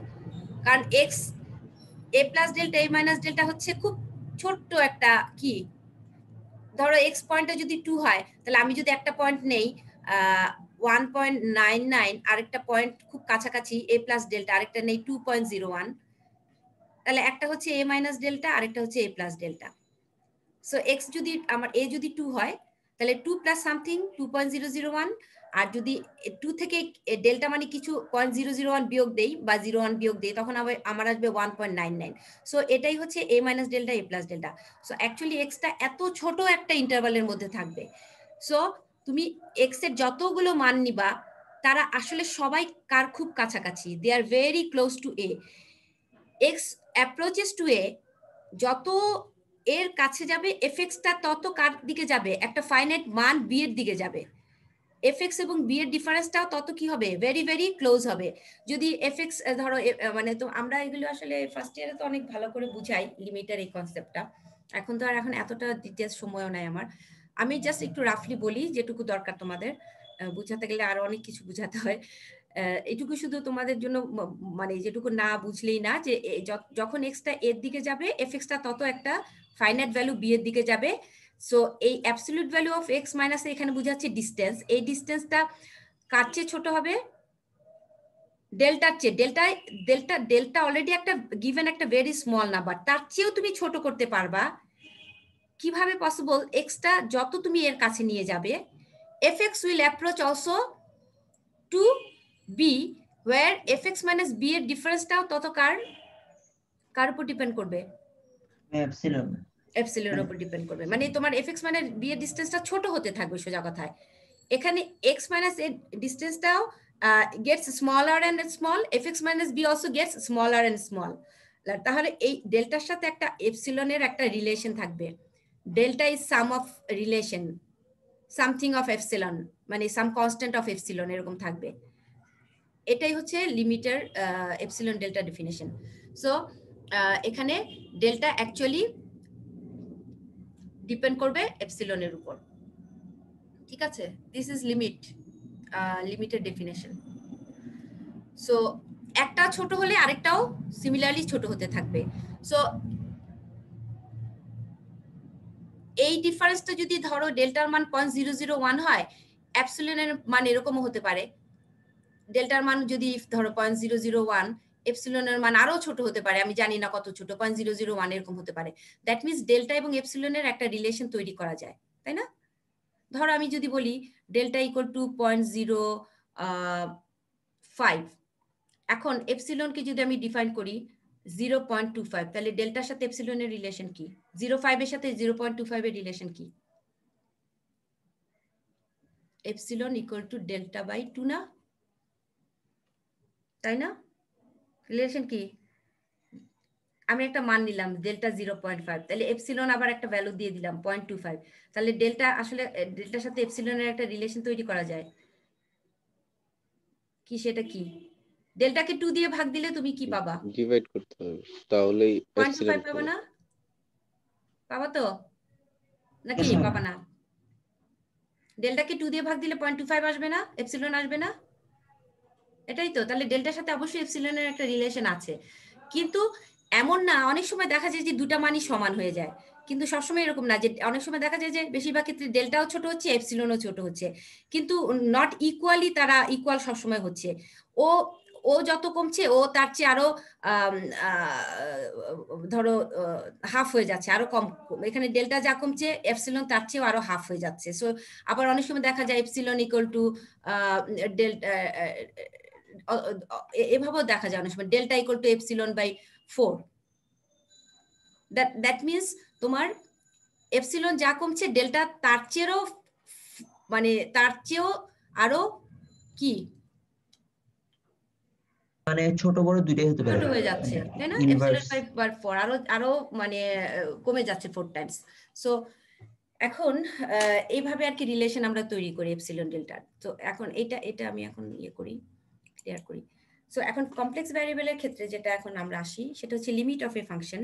Speaker 1: কারণ x A plus delta a minus delta হচ্ছে খুব ছোট্ট একটা কি, ধরো এক্স পয়েন্টটা যদি 2 হয়, তাহলে আমি যদি একটা পয়েন্ট নেই 1.99, আরেকটা পয়েন্ট খুব কাছাকাছি এ প্লাস ডেল্টা, আরেকটা নেই 2.01, তাহলে একটা হচ্ছে এ মাইনাস ডেল্টা, আরেকটা হচ্ছে এ প্লাস ডেল্টা। সো এক্স যদি আমার এ যদি 2 হয়, তাহলে 2 প্লাস সামথিং 2.001, আর যদি 2 থেকে ডেল্টা মানে কিছু 0.001 বিয়োগ দেই বা 0.1 বিয়োগ দেই, তখন আমার আসবে 1.99। সো এটাই হচ্ছে a minus delta a plus delta. So actually এক্সটা এত ছোট একটা ইন্টারভালের মধ্যে থাকবে। সো তুমি এক্স এর যতগুলো মান নিবা তারা আসলে সবাই কার খুব কাছাকাছি, they are very close to a. X approaches to a, যত এর কাছে যাবে এফএক্সটা তত কার দিকে যাবে, একটা ফাইনাইট মান বি এর দিকে যাবে। এফএক্স এবং বি এর ডিফারেন্সটাও তত কি হবে, ভেরি ভেরি ক্লোজ হবে। যদি এফএক্স ধরো মানে তো আমরা এগুলো আসলে ফার্স্ট ইয়ারে তো অনেক ভালো করে বুঝাই লিমিটের এই কনসেপ্টটা, এখন তো আর এখন এতটা ডিটেলস সময়ও নাই আমার, আমি জাস্ট একটু রাফলি বলি যেটুকু দরকার তোমাদের বুঝাতে গেলে আরো অনেক কিছু বুঝাতে হয়। এটুকু শুধু তোমাদের জন্য, মানে যেটুকু না বুঝলেই না, যে যখন এক্সটা এর দিকে যাবে এফএক্সটা তত একটা ফাইনাইট ভ্যালু বি এর দিকে যাবে। সো এই absolute value of x minus এখানে বোঝাচ্ছে ডিস্টেন্স, এই ডিস্টেন্সটা কার চেয়ে ছোট হবে, ডেল্টার চেয়ে। ডেল্টা অলরেডি একটা গিভেন একটা ভেরি স্মল নাম্বার, তার চেয়েও তুমি ছোট করতে পারবা। কিভাবে পসিবল, এক্সটা যত তুমি এর কাছে নিয়ে যাবে fx will approach also to b where fx minus b এর ডিফারেন্সটাও তত কার উপর ডিপেন্ড করবে,
Speaker 3: এপসিলন
Speaker 1: এপসিলনের উপর ডিপেন্ড করবে। মানে তোমার fx মানে b এর ডিসটেন্সটা ছোট হতে থাকবে সোজা কথায়। এখানে x minus এর ডিসটেন্সটাও gets smaller and small, fx minus b also gets smaller and small। তাহলে এই ডেল্টার সাথে একটা এপসিলনের একটা রিলেশন থাকবে, delta is some of relation something of epsilon, মানে সাম কনস্ট্যান্ট অফ এপসিলন এরকম থাকবে। এটাই হচ্ছে limiter epsilon delta definition. So এখানে ডেল্টা অ্যাকচুয়ালি ডিপেন্ড করবে এপসিলনের উপর, ঠিক আছে? This is limited definition. So একটা ছোট হলে আরেকটাও সিমিলারলি ছোট হতে থাকবে। সো এই ডিফারেন্সটা যদি ধরো ডেল্টার মান 0.001 হয়, এপসিলনের মান এরকমও হতে পারে, ডেল্টার মান যদি ধরো 0.001, এপসিলনের মান আরো ছোট হতে পারে, আমি জানি না কত ছোট, 0.001 এরকম হতে পারে। দ্যাট মিনস ডেল্টা এবং এপসিলনের একটা রিলেশন তৈরি করা যায়, তাই না? ধরো আমি যদি বলি ডেল্টা ইকুয়াল টু 0.05, এখন এপসিলনকে যদি আমি ডিফাইন করি 0.25, তাহলে ডেল্টার সাথে এপসিলনের রিলেশন কি, 0.5 এর সাথে 0.25 এর রিলেশন কি? Epsilon equal to delta by 2 না, তাই না? রিলেশন কি? আমি একটা মান নিলাম ডেল্টা 0.5, তাহলে এপসিলন আবার একটা ভ্যালু দিয়ে দিলাম 0.25, তাহলে ডেল্টা আসলে ডেল্টার সাথে এপসিলনের একটা রিলেশন তৈরি করা যায় কি, সেটা কি? ডেল্টাকে 2 দিয়ে ভাগ দিলে তুমি কি পাবা?
Speaker 2: ডিভাইড করতে হবে, তাহলেই
Speaker 1: 0.25 পাবা না? পাবা তো নাকি পাবা না? ডেল্টাকে 2 দিয়ে ভাগ দিলে 0.25 আসবে না, এপসিলন আসবে না, এটাই তো। তাহলে ডেল্টার সাথে অবশ্যই এপসিলনের একটা রিলেশন আছে, কিন্তু এমন না, অনেক সময় দেখা যায় যে দুটা মানই সমান হয়ে যায়, কিন্তু সবসময় এরকম না। যে অনেক সময় দেখা যায় যে বেশিরভাগ ক্ষেত্রে ডেল্টাও ছোট হচ্ছে এপসিলনও ছোট হচ্ছে, কিন্তু নট ইকুয়ালি তারা ইকুয়াল সবসময় হচ্ছে। ও যত কমছে ও তার চেয়ে আরো ধরো হাফ হয়ে যাচ্ছে, আরো কম। এখানে ডেল্টা যা কমছে এপসিলন তার চেয়েও আরো হাফ হয়ে যাচ্ছে। সো আবার অনেক সময় দেখা যায় এপসিলন ইকুয়াল টু এভাবেও দেখা যায় অনেক সময় delta equal to epsilon by 4, that means তোমার এপসিলন যা কমছে ডেল্টা তার চেয়েও আরো কি
Speaker 3: মানে ছোট বড় দুইটাই হতে পারে,
Speaker 1: ছোট হয়ে যাচ্ছে, তাই না?
Speaker 3: ইনভার্স
Speaker 1: এপসিলন বাই 4 আরো মানে কমে যাচ্ছে 4 টাইমস। সো এখন এইভাবে আর কি রিলেশন আমরা তৈরি করি এপসিলন ডেল্টার। তো এখন এটা আমি এখন করি, ক্লিয়ার করি। সো এখন কমপ্লেক্স ভ্যারিয়েবলের ক্ষেত্রে যেটা এখন আমরা আসি সেটা হচ্ছে লিমিট অফ এ ফাংশন।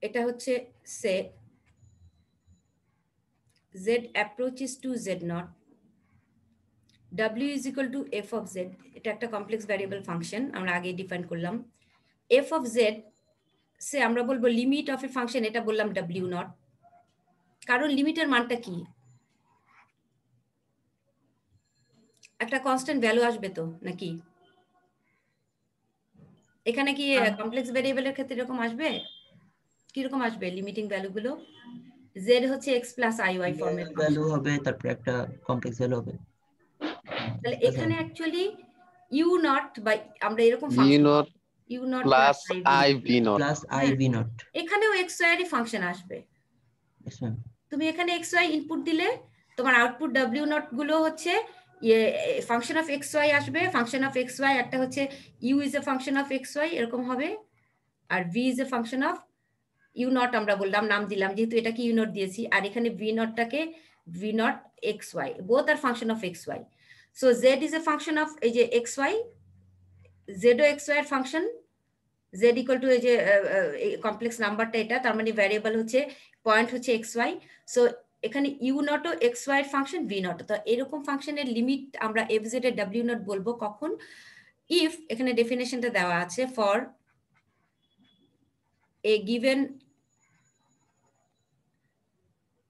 Speaker 1: এটা হচ্ছে সে z approaches to z0, w is equal to f of z, এটা একটা কমপ্লেক্স ভ্যারিয়েবল ফাংশন আমরা আগে ডিফাইন করলাম। f of z সে আমরা বলবো লিমিট অফ এ ফাংশন, এটা বললাম w0, কারণ লিমিটের মানটা কি, একটা কনস্ট্যান্ট ভ্যালু আসবে তো নাকি? এখানে কি কমপ্লেক্স ভ্যারিয়েবলের ক্ষেত্রে এরকম আসবে? কিরকম আসবে লিমিটিং ভ্যালু গুলো? z হচ্ছে x প্লাস iy ফর্মের
Speaker 3: ভ্যালু হবে, তারপর একটা কমপ্লেক্স ভ্যালু হবে।
Speaker 1: তাহলে এখানে অ্যাকচুয়ালি u0 বাই আমরা এরকম
Speaker 7: v
Speaker 1: function
Speaker 7: not
Speaker 1: u0
Speaker 7: plus i v not
Speaker 3: plus i v not,
Speaker 1: এখানেও xy এর ফাংশন আসবে। তুমি এখানে xy ইনপুট দিলে তোমার আউটপুট w0 গুলো হচ্ছে ফাংশন অফ xy আসবে। ফাংশন অফ xy একটা হচ্ছে u is a function of xy এরকম হবে, আর v is a function of u0 আমরা বললাম, নাম দিলাম যেহেতু এটাকে u0 দিয়েছি, আর এখানে v0 টাকে v0 xy, both are function of xy। So z is a function of এই যে xy, z ও xy এর ফাংশন, z ইকুয়াল টু এই যে কমপ্লেক্স নাম্বারটা এটা, তার মানে ভ্যারিয়েবল হচ্ছে পয়েন্ট হচ্ছে xy। সো এখানে u0 ও xy এর ফাংশন v0, তো এরকম ফাংশনের লিমিট আমরা fz এর w0 বলবো কখন, ইফ এখানে ডেফিনেশনটা দেওয়া আছে for a given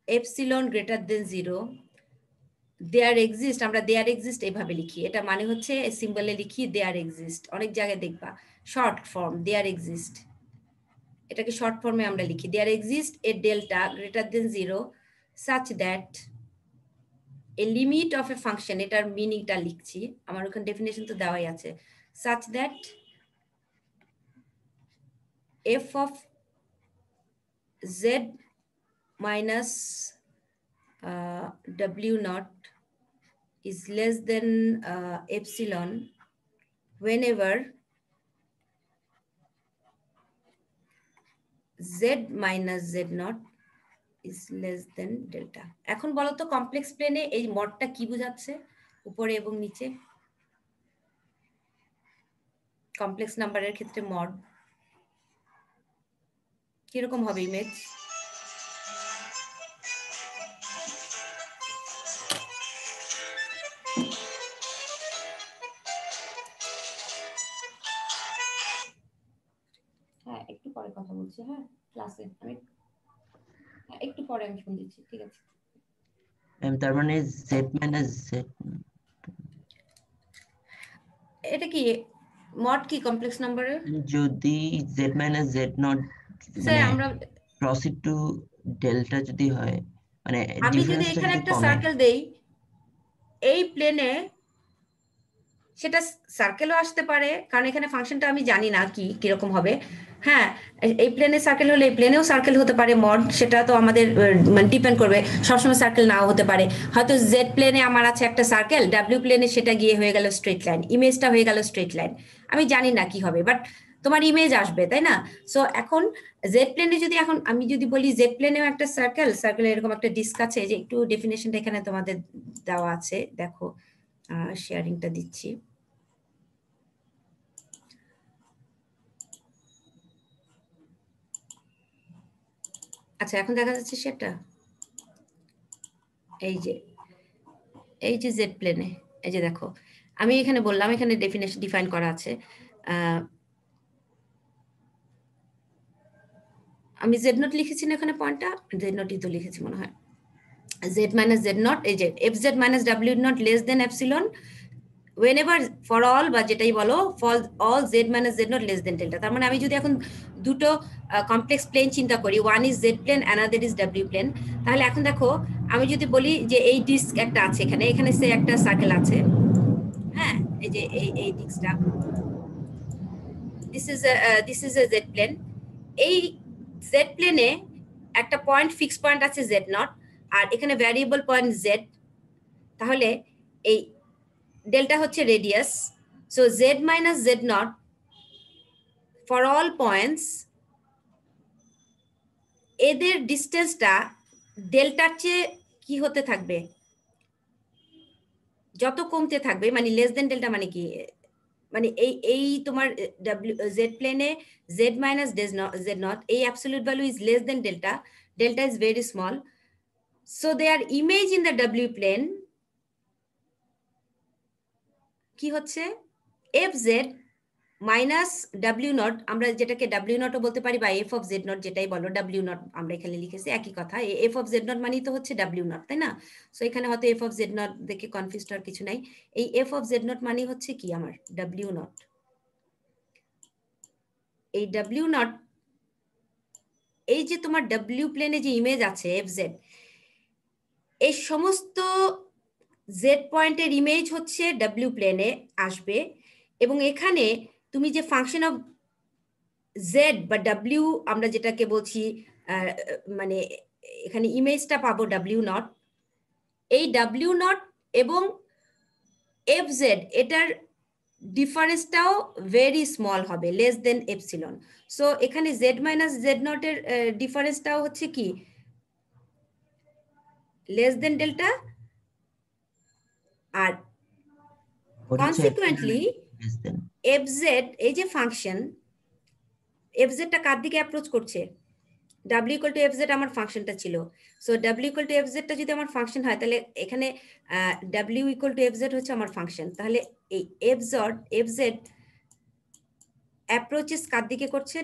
Speaker 1: epsilon greater than 0 there exist, আমরা there exist এইভাবে লিখি, এটা মানে হচ্ছে সিম্বলে লিখি there exist, অনেক জায়গায় দেখবা শর্ট ফর্ম there exist, এটাকে শর্ট ফর্মে আমরা লিখি there exist a delta greater than 0 such that a limit of a function, এটার মিনিংটা লিখছি, আমার ওখানে ডেফিনেশন তো দেওয়াই আছে, such that f of z minus w0 is less than epsilon whenever z minus z0 is less than delta। এখন বলো তো কমপ্লেক্স প্লেনে এই মডটা কি বোঝাচ্ছে উপরে এবং নিচে? কমপ্লেক্স নাম্বারের ক্ষেত্রে মড কিরকম হবে ইমেজ? হ্যাঁ একটু পরে কথা বলছি, হ্যাঁ ক্লাসে আমি একটু পরে আমি ফোন দিচ্ছি, ঠিক আছে?
Speaker 3: তার মানে z মাইনাস z,
Speaker 1: এটা কি মড কি কমপ্লেক্স নাম্বারের?
Speaker 3: যদি z minus z not
Speaker 1: sir আমরা
Speaker 3: প্রসিড টু ডেল্টা যদি হয়, মানে
Speaker 1: আমি যদি এখানে একটা সার্কেল দেই এই প্লেনে, সেটা সার্কেলও আসতে পারে কারণ এখানে ফাংশনটা আমি জানি না কি কিরকম হবে। হ্যাঁ এই প্লেনে সার্কেল হলে এই প্লেনেও সার্কেল হতে পারে মড, সেটা তো আমাদের মানে ডিপেন্ড করবে, সবসময় সার্কেল নাও হতে পারে। হয়তো জেড প্লেনে আমার আছে একটা সার্কেল, ডাব্লিউ প্লেনে সেটা গিয়ে হয়ে গেল স্ট্রেট লাইন, ইমেজটা হয়ে গেল স্ট্রেট লাইন, আমি জানি না কি হবে, বাট তোমার ইমেজ আসবে, তাই না? সো এখন জেড প্লেনে যদি এখন আমি যদি বলি জেড প্লেনেও একটা সার্কেল এরকম একটা ডিস্ক আছে, যে একটু ডেফিনেশনটা এখানে তোমাদের দেওয়া আছে, দেখো শেয়ারিংটা দিচ্ছি। আচ্ছা এখন দেখা যাচ্ছে সেটা, এই যে জেড প্লেনে, এই যে দেখো আমি এখানে বললাম এখানে ডেফিনেশন ডিফাইন করা আছে, আমি জেড নট লিখেছি না এখানে পয়েন্টটা, জেড নটই তো লিখেছি মনে হয়, জেড মাইনাস জেড নট, এই যে F Z minus W not less then epsilon whenever for all বা যেটাই বলো for all z minus z not less than delta। তার মানে আমি যদি এখন দুটো কমপ্লেক্স প্লেন চিন্তা করি, one is z plane another is ডাব্লিউ প্লেন, তাহলে এখন দেখো আমি যদি বলি যে এই ডিস্ক একটা আছে এখানে সে একটা সার্কেল আছে, হ্যাঁ এই যে এই দিকটা, this is a z plane. এই z প্লেনে একটা পয়েন্ট ফিক্স পয়েন্ট আছে z0 আর এখানে ভ্যারিয়েবল পয়েন্ট z, তাহলে এই ডেল্টা হচ্ছে radius. So z minus z0 for all points, এদের ডিসটেন্সটা ডেল্টার চেয়ে কি হতে থাকবে, যত কমতে থাকবে, মানে লেস দেন ডেল্টা মানে কি, মানে এই তোমার z প্লেনে z minus z0, এই absolute value is less than delta, delta is very small, so their image in the w plane কি হচ্ছে fz মাইনাস w0, আমরা যেটাকে w0 ও বলতে পারি বা f of z0 যেটাই বলো, w0 আমরা এখানে লিখেছি একই কথা, f of z0 মানে তো হচ্ছে w0, তাই না? সো এখানে হয়তো f of z0 দেখে কনফিউজ হওয়ার কিছু নাই, এই f of z0 মানে হচ্ছে কি আমার w0, এই w0, এই যে তোমার w প্লেনে যে ইমেজ আছে fz, এই সমস্ত z পয়েন্টের ইমেজ হচ্ছে w প্লেনে আসবে, এবং এখানে তুমি যে ফাংশন অফ z বা w আমরা যেটাকে বলছি, মানে এখানে ইমেজটা পাবো w0, এই w0 এবং fz এটার ডিফারেন্সটাও ভেরি স্মল হবে, লেস দেন এপসিলন। সো এখানে z মাইনাস z0 এর ডিফারেন্সটাও হচ্ছে কি লেস দেন ডেল্টা, আর কনসিকুয়েন্টলি fz এই যে ফাংশন, fz টা কার দিকে অ্যাপ্রোচ করছে, w equal to fz আমার ফাংশনটা ছিল, so w equal to fz টা যদি আমার ফাংশন হয় তাহলে এখানে w equal to fz হচ্ছে আমার ফাংশন, তাহলে এই fz অ্যাপ্রোচেস কার দিকে করছে,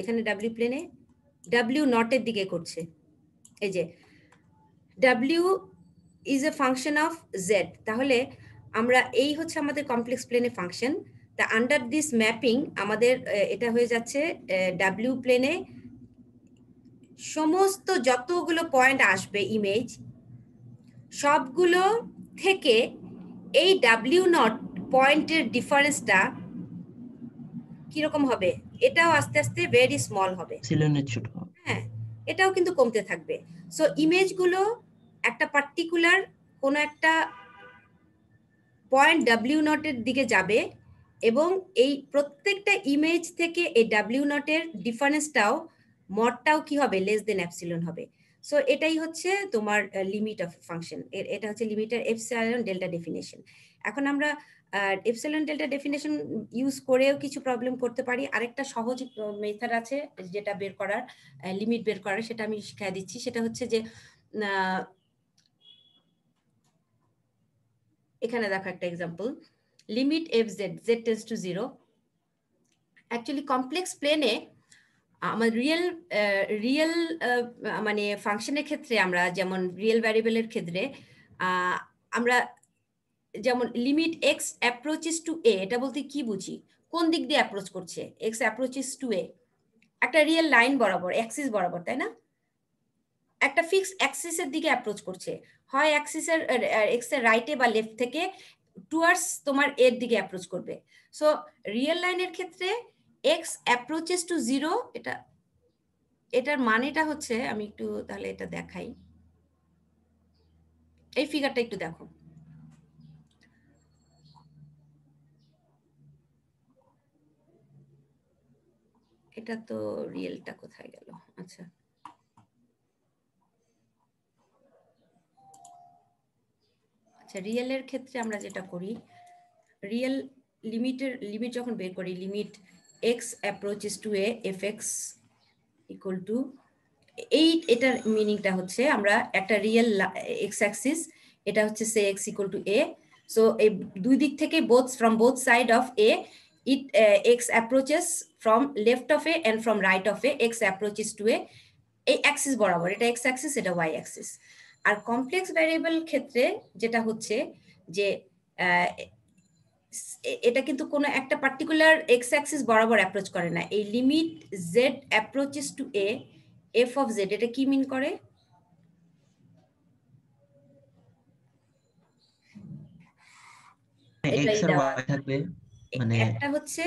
Speaker 1: এখানে w প্লেনে w0 এর দিকে করছে, এই যে w is a function of z, তাহলে আমরা এই হচ্ছে আমাদের কমপ্লেক্স প্লেনে ফাংশন, তা আন্ডার দিস ম্যাপিং আমাদের এটা হয়ে যাচ্ছে w প্লেনে সমস্ত যতগুলো পয়েন্ট আসবে ইমেজ সবগুলো থেকে এই w0 পয়েন্টের ডিফারেন্সটা কিরকম হবে, এটাও আস্তে আস্তে ভেরি স্মল হবে, হ্যাঁ এটাও কিন্তু কমতে থাকবে। সো ইমেজগুলো একটা পার্টিকুলার কোনো একটা পয়েন্ট w0 এর দিকে যাবে, এবং এই প্রত্যেকটা ইমেজ থেকে এই w0 এর ডিফারেন্সটাও মডটাও কি হবে, লেস দেন এপসিলন হবে। সো এটাই হচ্ছে তোমার লিমিট অফ ফাংশন, এটা হচ্ছে লিমিটের এপসিলন ডেল্টা ডেফিনেশন। এখন আমরা এপসিলন ডেল্টা ডেফিনেশন ইউজ করেও কিছু প্রবলেম করতে পারি, আরেকটা সহজ মেথড আছে যেটা বের করার, লিমিট বের করার, সেটা আমি শিখিয়ে দিচ্ছি। সেটা হচ্ছে যে এখানে দেখো একটা example, limit F Z Z tends to 0, actually complex প্লেনে আমার রিয়েল মানে ফাংশনের ক্ষেত্রে আমরা যেমন রিয়েল ভ্যারিয়েবলের ক্ষেত্রে আমরা যেমন লিমিট এক্স অ্যাপ্রোচেস টু এ, এটা বলতে কি বুঝি, কোন দিক দিয়ে অ্যাপ্রোচ করছে, এক্স অ্যাপ্রোচেস টু এ একটা রিয়েল লাইন বরাবর, অ্যাক্সিস বরাবর, তাই না, একটা ফিক্সড অ্যাক্সিসের দিকে অ্যাপ্রোচ করছে, হয় অ্যাক্সিসের এক্স এর রাইটে বা লেফট থেকে টুয়ার্ডস তোমার এর দিকে অ্যাপ্রোচ করবে। সো রিয়েল লাইনের ক্ষেত্রে এক্স অ্যাপ্রোচেস টু 0, এটার মানেটা হচ্ছে, আমি একটু তাহলে এটা দেখাই, এই ফিগারটা একটু দেখো, এটা তো রিয়েলটা কোথায় গেল, আচ্ছা রিয়েলের ক্ষেত্রে আমরা যেটা করি, রিয়েল লিমিট যখন বের করি, limit x approaches to a f x equal to এটার মিনিংটা হচ্ছে আমরা একটা রিয়েল এক্স অ্যাক্সিস, এটা হচ্ছে say x equal to a, so এই দুই দিক থেকে from both side of a it x approaches from left of a and from right of a, x approaches to a, এই অ্যাক্সিস বরাবর, এটা x axis এটা ওয়াই অ্যাক্সিস। আর complex variable ক্ষেত্রে যেটা হচ্ছে যে এটা কিন্তু কোনো একটা পার্টিকুলার এক্স অ্যাক্সিস বরাবর অ্যাপ্রোচ করে না, এই limit z approaches to a f of z, এটা কি মিন করে,
Speaker 3: x আর y থাকবে মানে
Speaker 1: একটা হচ্ছে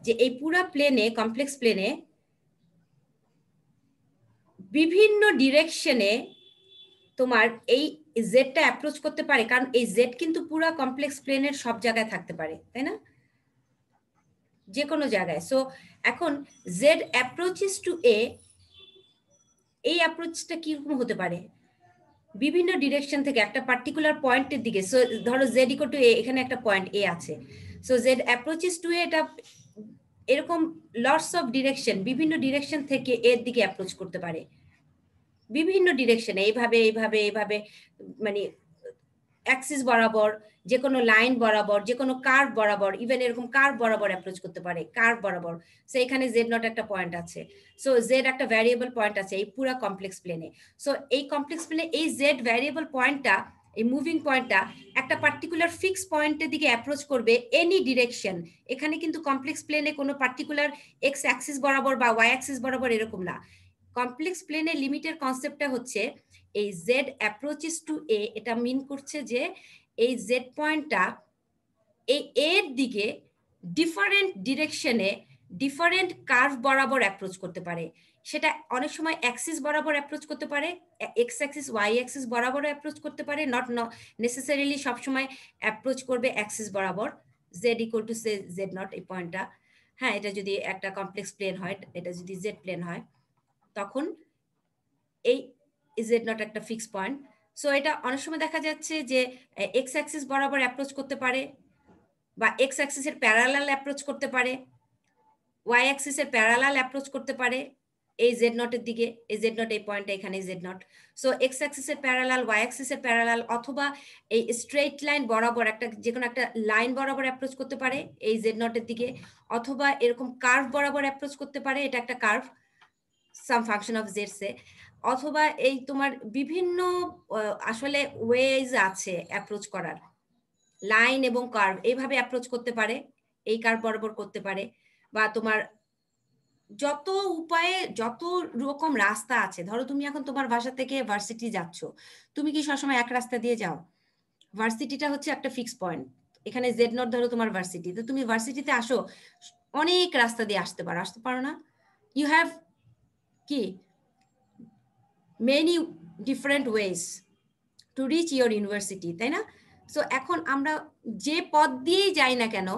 Speaker 1: যে এই পুরা প্লেনে কমপ্লেক্স প্লেনে বিভিন্ন ডিরেকশনে তোমার এই জেডটা অ্যাপ্রোচ করতে পারে, কারণ এই জেড কিন্তু পুরা কমপ্লেক্স প্লেনের সব জায়গায় থাকতে পারে, তাই না, যে কোনো জায়গায়। সো এখন জেড অ্যাপ্রোচেস টু এ, এই অ্যাপ্রোচটা কিরকম হতে পারে, বিভিন্ন ডিরেকশন থেকে একটা পার্টিকুলার পয়েন্টের দিকে। সো ধরো জেড ইকুয়াল টু এ, এখানে একটা পয়েন্ট এ আছে, সো জেড অ্যাপ্রোচেস টু এ, এটা এরকম লটস অফ ডিরেকশন, বিভিন্ন ডিরেকশন থেকে এর দিকে অ্যাপ্রোচ করতে পারে, বিভিন্ন ডিরেকশনে, এইভাবে এইভাবে এইভাবে, মানে অ্যাক্সিস বরাবর, যে কোনো লাইন বরাবর, যে কোনো কার্ভ বরাবর, ইভেন এরকম কার্ভ বরাবর অ্যাপ্রোচ করতে পারে, কার্ভ বরাবর। সো এখানে জেড নট একটা পয়েন্ট আছে, সো জেড একটা ভ্যারিয়েবল পয়েন্ট আছে এই পুরো কমপ্লেক্স প্লেনে। সো এই কমপ্লেক্স প্লেনে এই জেড ভ্যারিয়েবল পয়েন্টটা, এই মুভিং পয়েন্টটা একটা পার্টিকুলার ফিক্স পয়েন্টের দিকে অ্যাপ্রোচ করবে এনি ডিরেকশন। এখানে কিন্তু কমপ্লেক্স প্লেনে কোনো পার্টিকুলার এক্স অ্যাক্সিস বরাবর বা ওয়াই অ্যাক্সিস বরাবর এরকম না। কমপ্লেক্স প্লেনে লিমিটের কনসেপ্টটা হচ্ছে এই জেড অ্যাপ্রোচেস টু এ, এটা মিন করছে যে এই জেড পয়েন্টটা এই এর দিকে ডিফারেন্ট ডিরেকশনে ডিফারেন্ট কার্ভ বরাবর অ্যাপ্রোচ করতে পারে। সেটা অনেক সময় অ্যাক্সিস বরাবর অ্যাপ্রোচ করতে পারে, এক্স অ্যাক্সিস ওয়াই অ্যাক্সিস বরাবর অ্যাপ্রোচ করতে পারে, নট নেসেসারিলি সবসময় অ্যাপ্রোচ করবে অ্যাক্সিস বরাবর। Z equal to say z nought, এই পয়েন্টটা, হ্যাঁ, এটা যদি একটা কমপ্লেক্স প্লেন হয়, এটা যদি জেড প্লেন হয়, তখন এই জেড নট একটা ফিক্স পয়েন্ট। সো এটা অনেক সময় দেখা যাচ্ছে যে এক্স অ্যাক্সিস বরাবর অ্যাপ্রোচ করতে পারে, বা এক্স অ্যাক্সিসের প্যারালাল অ্যাপ্রোচ করতে পারে, ওয়াই অ্যাক্সিসের প্যারালাল অ্যাপ্রোচ করতে পারে এই জেড নটের দিকে, এই জেড নট এই পয়েন্টটা এখানে জেড নট। সো এক্স অ্যাক্সিসের প্যারালাল, ওয়াই অ্যাক্সিসের প্যারালাল, অথবা এই স্ট্রেট লাইন বরাবর একটা যে কোনো একটা লাইন বরাবর অ্যাপ্রোচ করতে পারে এই জেড নটের দিকে, অথবা এরকম কার্ভ বরাবর অ্যাপ্রোচ করতে পারে, এটা একটা curve some function of z say, অথবা এই তোমার বিভিন্ন আসলে ওয়েজ আছে অ্যাপ্রোচ করার, লাইন এবং কার্ভ এইভাবে অ্যাপ্রোচ করতে পারে, এই কার্ভ বরাবর করতে পারে, বা তোমার যত উপায়ে যত রকম রাস্তা আছে। ধরো তুমি এখন তোমার বাসা থেকে ভার্সিটি যাচ্ছ, তুমি কি সবসময় এক রাস্তা দিয়ে যাও? ভার্সিটিটা হচ্ছে একটা ফিক্স পয়েন্ট, এখানে জেড নট ধরো তোমার ভার্সিটি, তো তুমি ভার্সিটিতে আসো অনেক রাস্তা দিয়ে আসতে পারো না? ইউ হ্যাভ কি many different ways to reach your university, তাই না? সো এখন আমরা যে পথ দিয়েই যাই না কেন,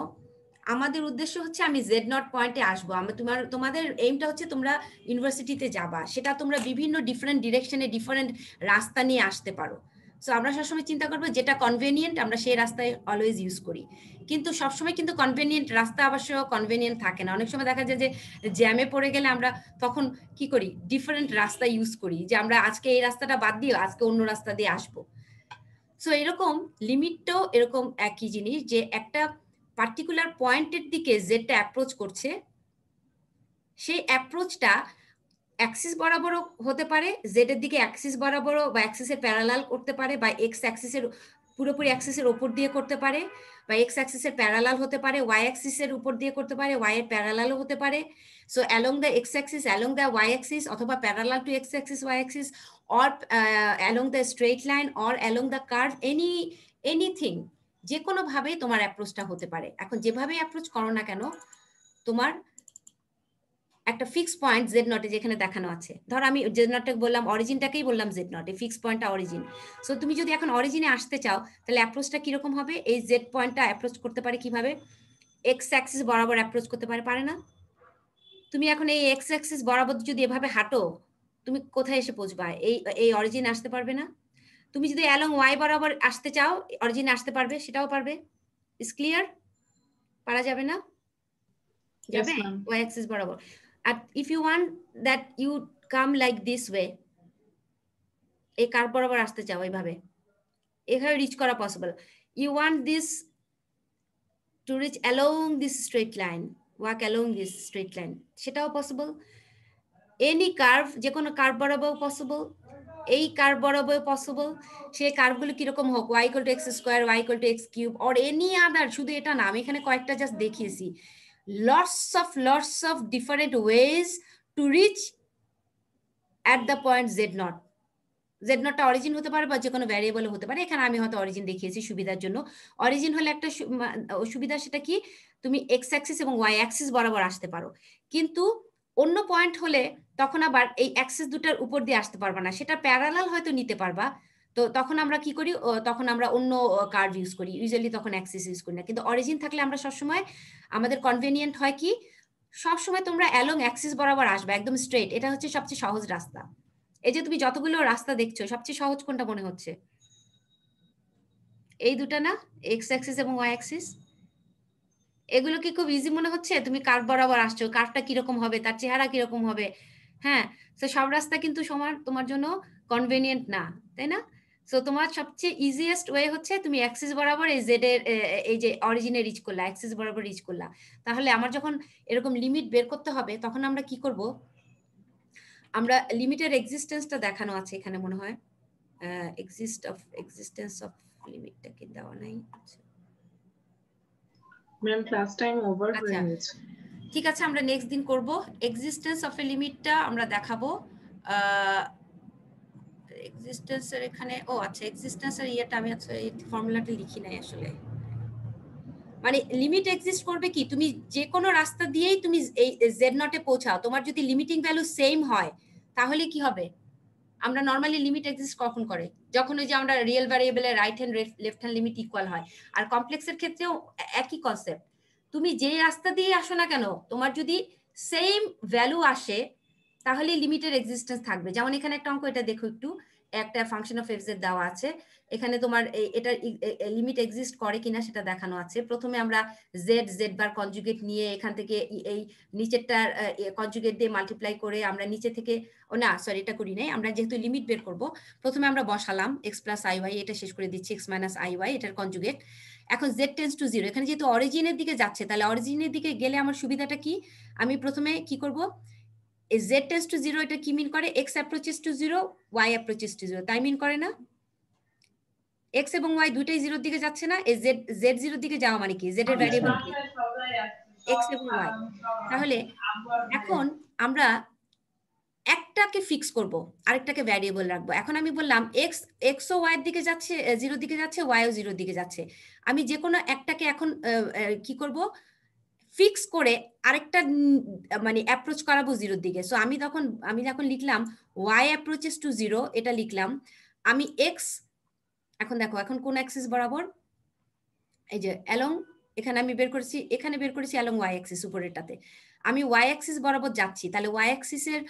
Speaker 1: আমাদের উদ্দেশ্য হচ্ছে আমি জেড নট পয়েন্টে আসবো। আমি তোমাদের এইমটা হচ্ছে তোমরা ইউনিভার্সিটিতে যাবা, সেটা তোমরা বিভিন্ন ডিফারেন্ট ডিরেকশনে ডিফারেন্ট রাস্তা নিয়ে আসতে পারো। সো আমরা সবসময় চিন্তা করবো যেটা কনভেনিয়েন্ট আমরা সেই রাস্তায় অলওয়েজ ইউজ করি, কিন্তু সবসময় কিন্তু কনভেনিয়েন্ট রাস্তা অবশ্য কনভেনিয়েন্ট থাকে না। অনেক সময় দেখা যায় যে জ্যামে পড়ে গেলে আমরা তখন কি করি, ডিফারেন্ট রাস্তা ইউজ করি, যে আমরা আজকে এই রাস্তাটা বাদ দিয়ে আজকে অন্য রাস্তা দিয়ে আসবো। সো এরকম লিমিটটাও এরকম একই জিনিস, যে একটা পার্টিকুলার পয়েন্টের দিকে জেডটা অ্যাপ্রোচ করছে, সেই অ্যাপ্রোচটা অ্যাক্সিস বরাবরও হতে পারে, জেড এর দিকে অ্যাক্সিস বরাবরও বা অ্যাক্সিসের প্যারালাল করতে পারে, বা এক্স অ্যাক্সিসের পুরোপুরি অ্যাক্সিসের উপর দিয়ে করতে পারে, বা এক্স অ্যাক্সিসের প্যারালাল হতে পারে, ওয়াই অ্যাক্সিসের উপর দিয়ে করতে পারে, ওয়াই এর প্যারালালও হতে পারে। So along the x axis, along the y axis, অথবা parallel to x axis y axis, or along the straight line, or along the curve, anything, যে কোনো ভাবে তোমার অ্যাপ্রোচটা হতে পারে। এখন যেভাবে অ্যাপ্রোচ করো না কেন, তোমার একটা ফিক্স পয়েন্ট জেড নটে যেখানে দেখানো আছে, ধর আমি জেড নটটাকে বললাম, অরিজিনটাকেই বললাম জেড নটে, ফিক্স পয়েন্টটা অরিজিন। সো তুমি যদি এখন অরিজিনে আসতে চাও, তাহলে অ্যাপ্রোচটা কিরকম হবে? এই জেড পয়েন্টটা অ্যাপ্রোচ করতে পারে কিভাবে? এক্স অ্যাক্সিস বরাবর অ্যাপ্রোচ করতে পারে না? তুমি এখন এই এক্স অ্যাক্সিস বরাবর যদি এভাবে হাঁটো, তুমি কোথায় এসে পৌঁছবা? এই অরিজিন আসতে পারবে না। তুমি যদি অ্যালং ওয়াই বরাবর আসতে চাও, অরিজিনে আসতে পারবে, সেটাও পারবে। Is clear? পারা যাবে না? যাবে ওয়াই অ্যাক্সিস বরাবর। আর if you want that you come like this way, এই কার্ভ বরাবর আসতে চাও এইভাবে রিচ করা possible. You want this to reach along this straight line, walk along this straight line, সেটাও পসিবল। এনি কার্ভ, যে কোনো কার্ভ বরাবর পসিবল, এই কার্ভ বরাবর পসিবল। সেই কার্ভগুলো কিরকম হোক, y equal to x square, y equal to x cube, or any other, শুধু এটা না, আমি এখানে কয়েকটা জাস্ট দেখিয়েছি। lots of different ways to reach at the point z naught. Z নটটা অরিজিন হতে পারে বা যে কোনো ভ্যারিয়েবল হতে পারে, এখানে আমি হয়তো অরিজিন দেখিয়েছি সুবিধার জন্য। অরিজিন হলে একটা সুবিধা, সেটা কি তুমি এক্স অ্যাক্সিস এবং ওয়াই অ্যাক্সিস বরাবর আসতে পারো, কিন্তু অন্য পয়েন্ট হলে তখন আবার এই অ্যাক্সিস দুটার উপর দিয়ে আসতে পারবা না, সেটা প্যারালাল হয়তো নিতে পারবা। তো তখন আমরা কি করি, তখন আমরা অন্য কার্ভ ইউজ করি, ইউজুয়ালি তখন অ্যাক্সিস ইউজ করি না। কিন্তু অরিজিন থাকলে আমরা সবসময় আমাদের কনভেনিয়েন্ট হয় কি সবসময় তোমরা অ্যালং অ্যাক্সিস বরাবর আসবে একদম স্ট্রেট, এটা হচ্ছে সবচেয়ে সহজ রাস্তা। এই যে তুমি যতগুলো রাস্তা দেখছো সবচেয়ে সহজ কোনটা মনে হচ্ছে? এই দুটা না, এক্স অ্যাক্সিস এবং ওয়াই অ্যাক্সিস, এগুলো কি খুব ইজি মনে হচ্ছে? তুমি কার্ভ বরাবর আসছো, কার্ভটা কিরকম হবে, তার চেহারা কিরকম হবে, হ্যাঁ। তো সব রাস্তা কিন্তু তোমার জন্য কনভেনিয়েন্ট না, তাই না? সো তোমার সবচেয়ে ইজিয়েস্ট ওয়ে হচ্ছে তুমি অ্যাক্সিস বরাবর এই জেড এর এই যে অরিজিনে রিচ করলা, অ্যাক্সিস বরাবর রিচ করলা। তাহলে আমার যখন এরকম লিমিট বের করতে হবে তখন আমরা কি করব, আমরা লিমিটের এক্সিস্টেন্সটা দেখানো আছে এখানে মনে হয়, এক্সিস্টেন্স অফ লিমিটটা কি দেওয়া নাই? আচ্ছা
Speaker 5: ম্যাম ক্লাস টাইম ওভার হয়ে
Speaker 1: আচ্ছা
Speaker 5: গেছে।
Speaker 1: ঠিক আছে, আমরা নেক্সট দিন করব। এক্সিস্টেন্স অফ এ লিমিটটা আমরা দেখাবো। এক্সিস্টেন্সের এখানে আচ্ছা এক্সিস্টেন্সের ইয়েটা আমি আচ্ছা এই ফর্মুলাটা লিখি নাই আসলে। মানে লিমিট এক্সিস্ট করবে কি, তুমি যে কোনো রাস্তা দিয়েই তুমি এই জেড নটে পৌঁছাও, তোমার যদি লিমিটিং ভ্যালু সেম হয় তাহলে কি হবে? আমরা নরমালি লিমিট এক্সিস্ট কখন করে, যখন ওই যে আমরা রিয়েল ভ্যারিয়েবলের right hand left hand limit equal হয়। আর কমপ্লেক্সের ক্ষেত্রেও একই কনসেপ্ট, তুমি যে রাস্তা দিয়ে আসো না কেন তোমার যদি সেম ভ্যালু আসে তাহলে লিমিটের এক্সিস্টেন্স থাকবে। যেমন এখানে একটা অঙ্ক, এটা দেখো একটু, একটা ফাংশন অফ এফ জেড দেওয়া আছে, এখানে তোমার এটা লিমিট এক্সিস্ট করে কিনা সেটা দেখানো আছে। প্রথমে আমরা জেড বার কনজুগেট নিয়ে এখান থেকে এই নিচেরটার কনজুগেট দিয়ে মাল্টিপ্লাই করে আমরা নিচে থেকে না সরি এটা করি নাই, আমরা যেহেতু লিমিট বের করব প্রথমে আমরা বসালাম এক্স প্লাস আই ওয়াই, এটা শেষ করে দিচ্ছি এক্স মাইনাস আই ওয়াই, এটার কনজুগেট। এখন জেড টেন্স টু জিরো, এখানে যেহেতু অরিজিনের দিকে যাচ্ছে তাহলে অরিজিনের দিকে গেলে আমার সুবিধাটা কি, আমি প্রথমে কি করব, z tends to 0 এটা কি মিন করে, x approaches to 0 y approaches to 0, তাই মিন করে না? x এবং y দুইটাই 0 এর দিকে যাচ্ছে না, এই z 0 এর দিকে যাওয়া মানে কি, z এর ভ্যারিয়েবল কি x এবং y। তাহলে এখন আমরা একটাকে ফিক্স করব আরেকটাকে ভ্যারিয়েবল রাখবো। এখন আমি বললাম x ও y এর দিকে যাচ্ছে, 0 এর দিকে যাচ্ছে, y ও 0 এর দিকে যাচ্ছে, আমি যে কোনো একটাকে এখন কি করব, ফিক্স করে আরেকটা মানে অ্যাপ্রোচ করাবো 0 এর দিকে। সো আমি যখন লিখলাম y approaches to 0, এটা লিখলাম আমি x, এখন দেখো এখন কোন অ্যাক্সিস বরাবর, এই যে অ্যালং, এখানে আমি এখানে বের করেছি অ্যালং y অ্যাক্সিস উপরেরটাতে, আমি y অ্যাক্সিস বরাবর যাচ্ছি, তাহলে y অ্যাক্সিসের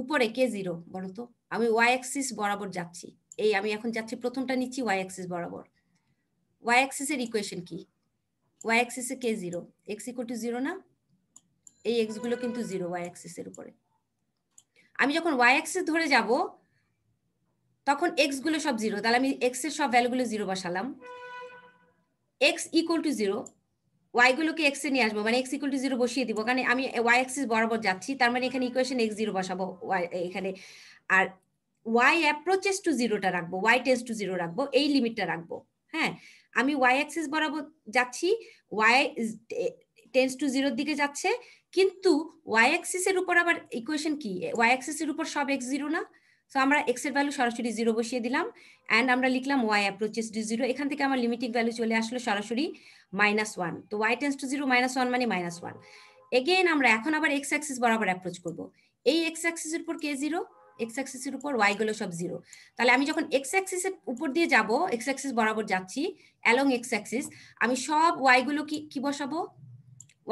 Speaker 1: উপরে কে 0 বলো তো, আমি y অ্যাক্সিস বরাবর যাচ্ছি, এই আমি এখন যাচ্ছি প্রথমটা নিচ্ছি y অ্যাক্সিস বরাবর। y অ্যাক্সিসের ইকুয়েশন কি, y অ্যাক্সিসে কে 0, x ইকুয়াল টু 0 না, এই x গুলো কিন্তু 0 y অ্যাক্সিসের উপরে। আমি যখন y অ্যাক্সিস ধরে যাব তখন x গুলো সব 0, তাহলে আমি x এর সব ভ্যালুগুলো 0 বসালাম, x ইকুয়াল টু 0, y গুলোকে x এ নিয়ে আসবো, মানে x ইকুয়াল টু 0 বসিয়ে দিব, কারণ আমি y অ্যাক্সিস বরাবর যাচ্ছি, তার মানে এখানে ইকুয়েশন x 0 বসাবো y এখানে, আর y অ্যাপ্রোচেস টু 0টা রাখবো, y টেন্ডস টু 0 রাখবো, এই লিমিটটা রাখবো। হ্যাঁ, আমি y অ্যাক্সিস বরাবর যাচ্ছি, y টেন্ডস টু 0 এর দিকে যাচ্ছে, কিন্তু y অ্যাক্সিসের উপর আবার ইকুয়েশন কি, y অ্যাক্সিসের উপর সব x 0 না, সো আমরা x এর ভ্যালু সরাসরি 0 বসিয়ে দিলাম, এন্ড আমরা লিখলাম y অ্যাপ্রোচেস টু 0, এখান থেকে আমার লিমিটিং ভ্যালু চলে আসলো সরাসরি -1, তো y টেন্ডস টু 0 -1 মানে -1। এগেইন আমরা এখন আবার x অ্যাক্সিস বরাবর অ্যাপ্রোচ করব, এই x অ্যাক্সিসের উপর কে 0, x অ্যাক্সিসের উপর y গুলো সব 0, তাহলে আমি যখন x অ্যাক্সিসের উপর দিয়ে যাব, x অ্যাক্সিস বরাবর যাচ্ছি অ্যালং x অ্যাক্সিস, আমি সব y গুলো কি বসাবো,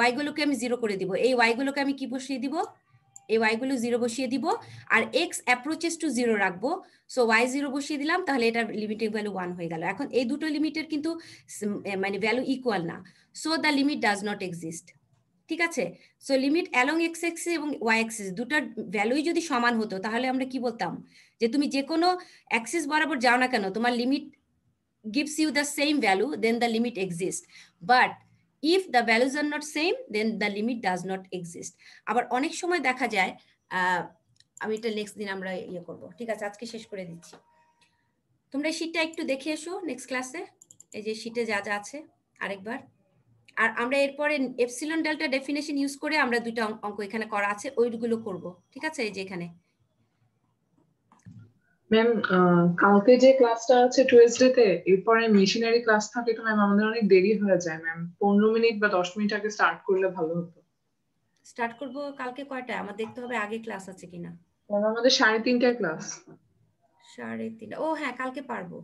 Speaker 1: y গুলোকে আমি 0 করে দিব, এই y গুলোকে আমি কি বসিয়ে দিব, এই y গুলো 0 বসিয়ে দিব, আর x অ্যাপ্রোচেস টু 0 রাখবো, সো y 0 বসিয়ে দিলাম, তাহলে এটার লিমিটিং ভ্যালু 1 হয়ে গেল। এখন এই দুটো লিমিটের কিন্তু মানে ভ্যালু ইকুয়াল না, so the limit does not exist, ঠিক আছে? So limit along x Axis এবং y অ্যাক্সিস দুটার ভ্যালুই যদি সমান হতো তাহলে আমরা কি বলতাম, যে তুমি যে কোনো অ্যাক্সিস বরাবর যাও না কেন তোমার limit gives you the same value, then the limit exists, but if the values are not same then the limit does not exist। আবার অনেক সময় দেখা যায়, আমি এটা নেক্সট দিন আমরা ইয়ে করব, ঠিক আছে? আজকে শেষ করে দিচ্ছি, তোমরা শীটটা একটু দেখে এসো নেক্সট ক্লাসে, এই যে শীটে যা যা আছে আরেকবার, আর আমরা এরপরে এপসিলন ডেল্টা ডেফিনেশন ইউজ করে আমরা দুটো অঙ্ক এখানে করা আছে ওইগুলো করব, ঠিক আছে? এই যে এখানে
Speaker 5: ম্যাম কালকে যে ক্লাসটা আছে টুয়েসডে তে, এরপরে মেশিনারি ক্লাস থাকে, তো ম্যাম আমাদের অনেক দেরি হয়ে যায় ম্যাম। 15 মিনিট বা 10 মিনিট আগে স্টার্ট করলে ভালো হতো।
Speaker 1: স্টার্ট করব কালকে কয়টা? আমার দেখতে হবে আগে ক্লাস আছে কিনা।
Speaker 5: ম্যাম আমাদের 3:30টায় ক্লাস।
Speaker 1: 3:30। ও হ্যাঁ, কালকে পারবো।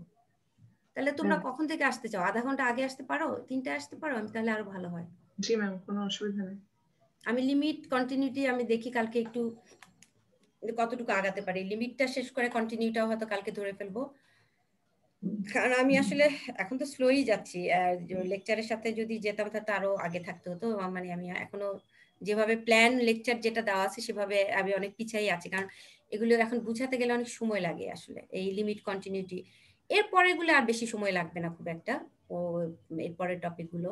Speaker 1: তাহলে তোমরা কখন থেকে আসতে চাও? আধা ঘন্টা আগে আসতে পারো? 3টায় আসতে পারো? আমি তাহলে আরো ভালো হয়।
Speaker 5: জি ম্যাম, কোনো অসুবিধা নেই।
Speaker 1: আমি লিমিট কন্টিনিউটি আমি দেখি কালকে একটু কতটুকু আগাতে পারি। লিমিটটা শেষ করে কন্টিনিউটাও হয়তো কালকে ধরে ফেলবো, কারণ আমি আসলে এখন তো স্লোই যাচ্ছি। লেকচারের সাথে যদি যেতাম তাহলে আরো আগে থাকতে হতো। মানে আমি এখনো যেভাবে প্ল্যান লেকচার যেটা দেওয়া আছে সেভাবে আমি অনেক পিছাই আছি, কারণ এগুলো এখন বুঝাতে গেলে অনেক সময় লাগে আসলে। এই লিমিট কন্টিনিউটি এরপরে গুলো আর বেশি সময় লাগবে না খুব একটা। ও এরপরের টপিক গুলো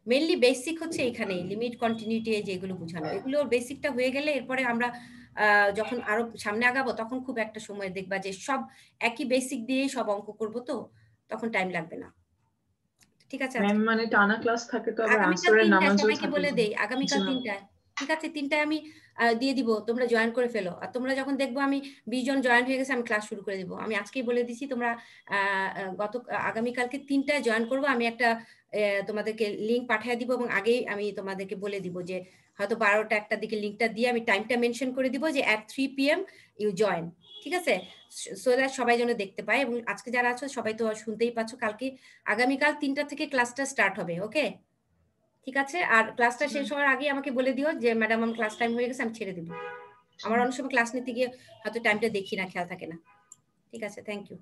Speaker 1: মেইনলি বেসিক হচ্ছে এখানে লিমিট কন্টিনিউটি যেগুলো বুঝানো, এগুলো বেসিকটা হয়ে গেলে এরপরে আমরা যখন আরো সামনে আগাবো তখন খুব একটা সময় দেখবা যে সব একই বেসিক দিয়েই সব অঙ্ক করবো, তো তখন টাইম লাগবে না। ঠিক আছে?
Speaker 5: ম্যাম মানে টানা ক্লাস থাকে তো, আবার
Speaker 1: আগামীকাল
Speaker 5: আসরের
Speaker 1: 3টায়
Speaker 5: নামাজও
Speaker 1: সবাইকে
Speaker 5: থাকে।
Speaker 1: বলে দেই, আগামীকাল
Speaker 5: জি ম্যাম।
Speaker 1: 3টায়। ঠিক আছে, 3টায় আমি দিয়ে দিব, তোমরা জয়েন করে ফেলো। আর তোমরা যখন দেখবো আমি 20 জন জয়েন হয়ে গেছে, আমি ক্লাস শুরু করে দিব। আমি আজকেই বলে দিছি তোমরা আগামীকালকে 3টায় জয়েন করবো। আমি একটা তোমাদেরকে লিঙ্ক পাঠিয়ে দিব, এবং আগেই আমি তোমাদেরকে বলে দিব যে হয়তো 12টা 1টার দিকে লিঙ্কটা দিয়ে আমি টাইমটা মেনশন করে দিব যে at 3 PM ইউ জয়েন। ঠিক আছে? সো দ্যাট সবাই যেন দেখতে পায়। এবং আজকে যারা আছো সবাই তো শুনতেই পাচ্ছ, কালকে আগামীকাল 3টা থেকে ক্লাসটা স্টার্ট হবে। ওকে, ঠিক আছে? আর ক্লাসটা শেষ হওয়ার আগে আমাকে বলে দিও যে ম্যাডাম আমার ক্লাস টাইম হয়ে গেছে, আমি ছেড়ে দিব। আমার অনেক সময় ক্লাস নিতে গিয়ে হয়তো টাইমটা দেখি না, খেয়াল থাকে না। ঠিক আছে, থ্যাংক ইউ।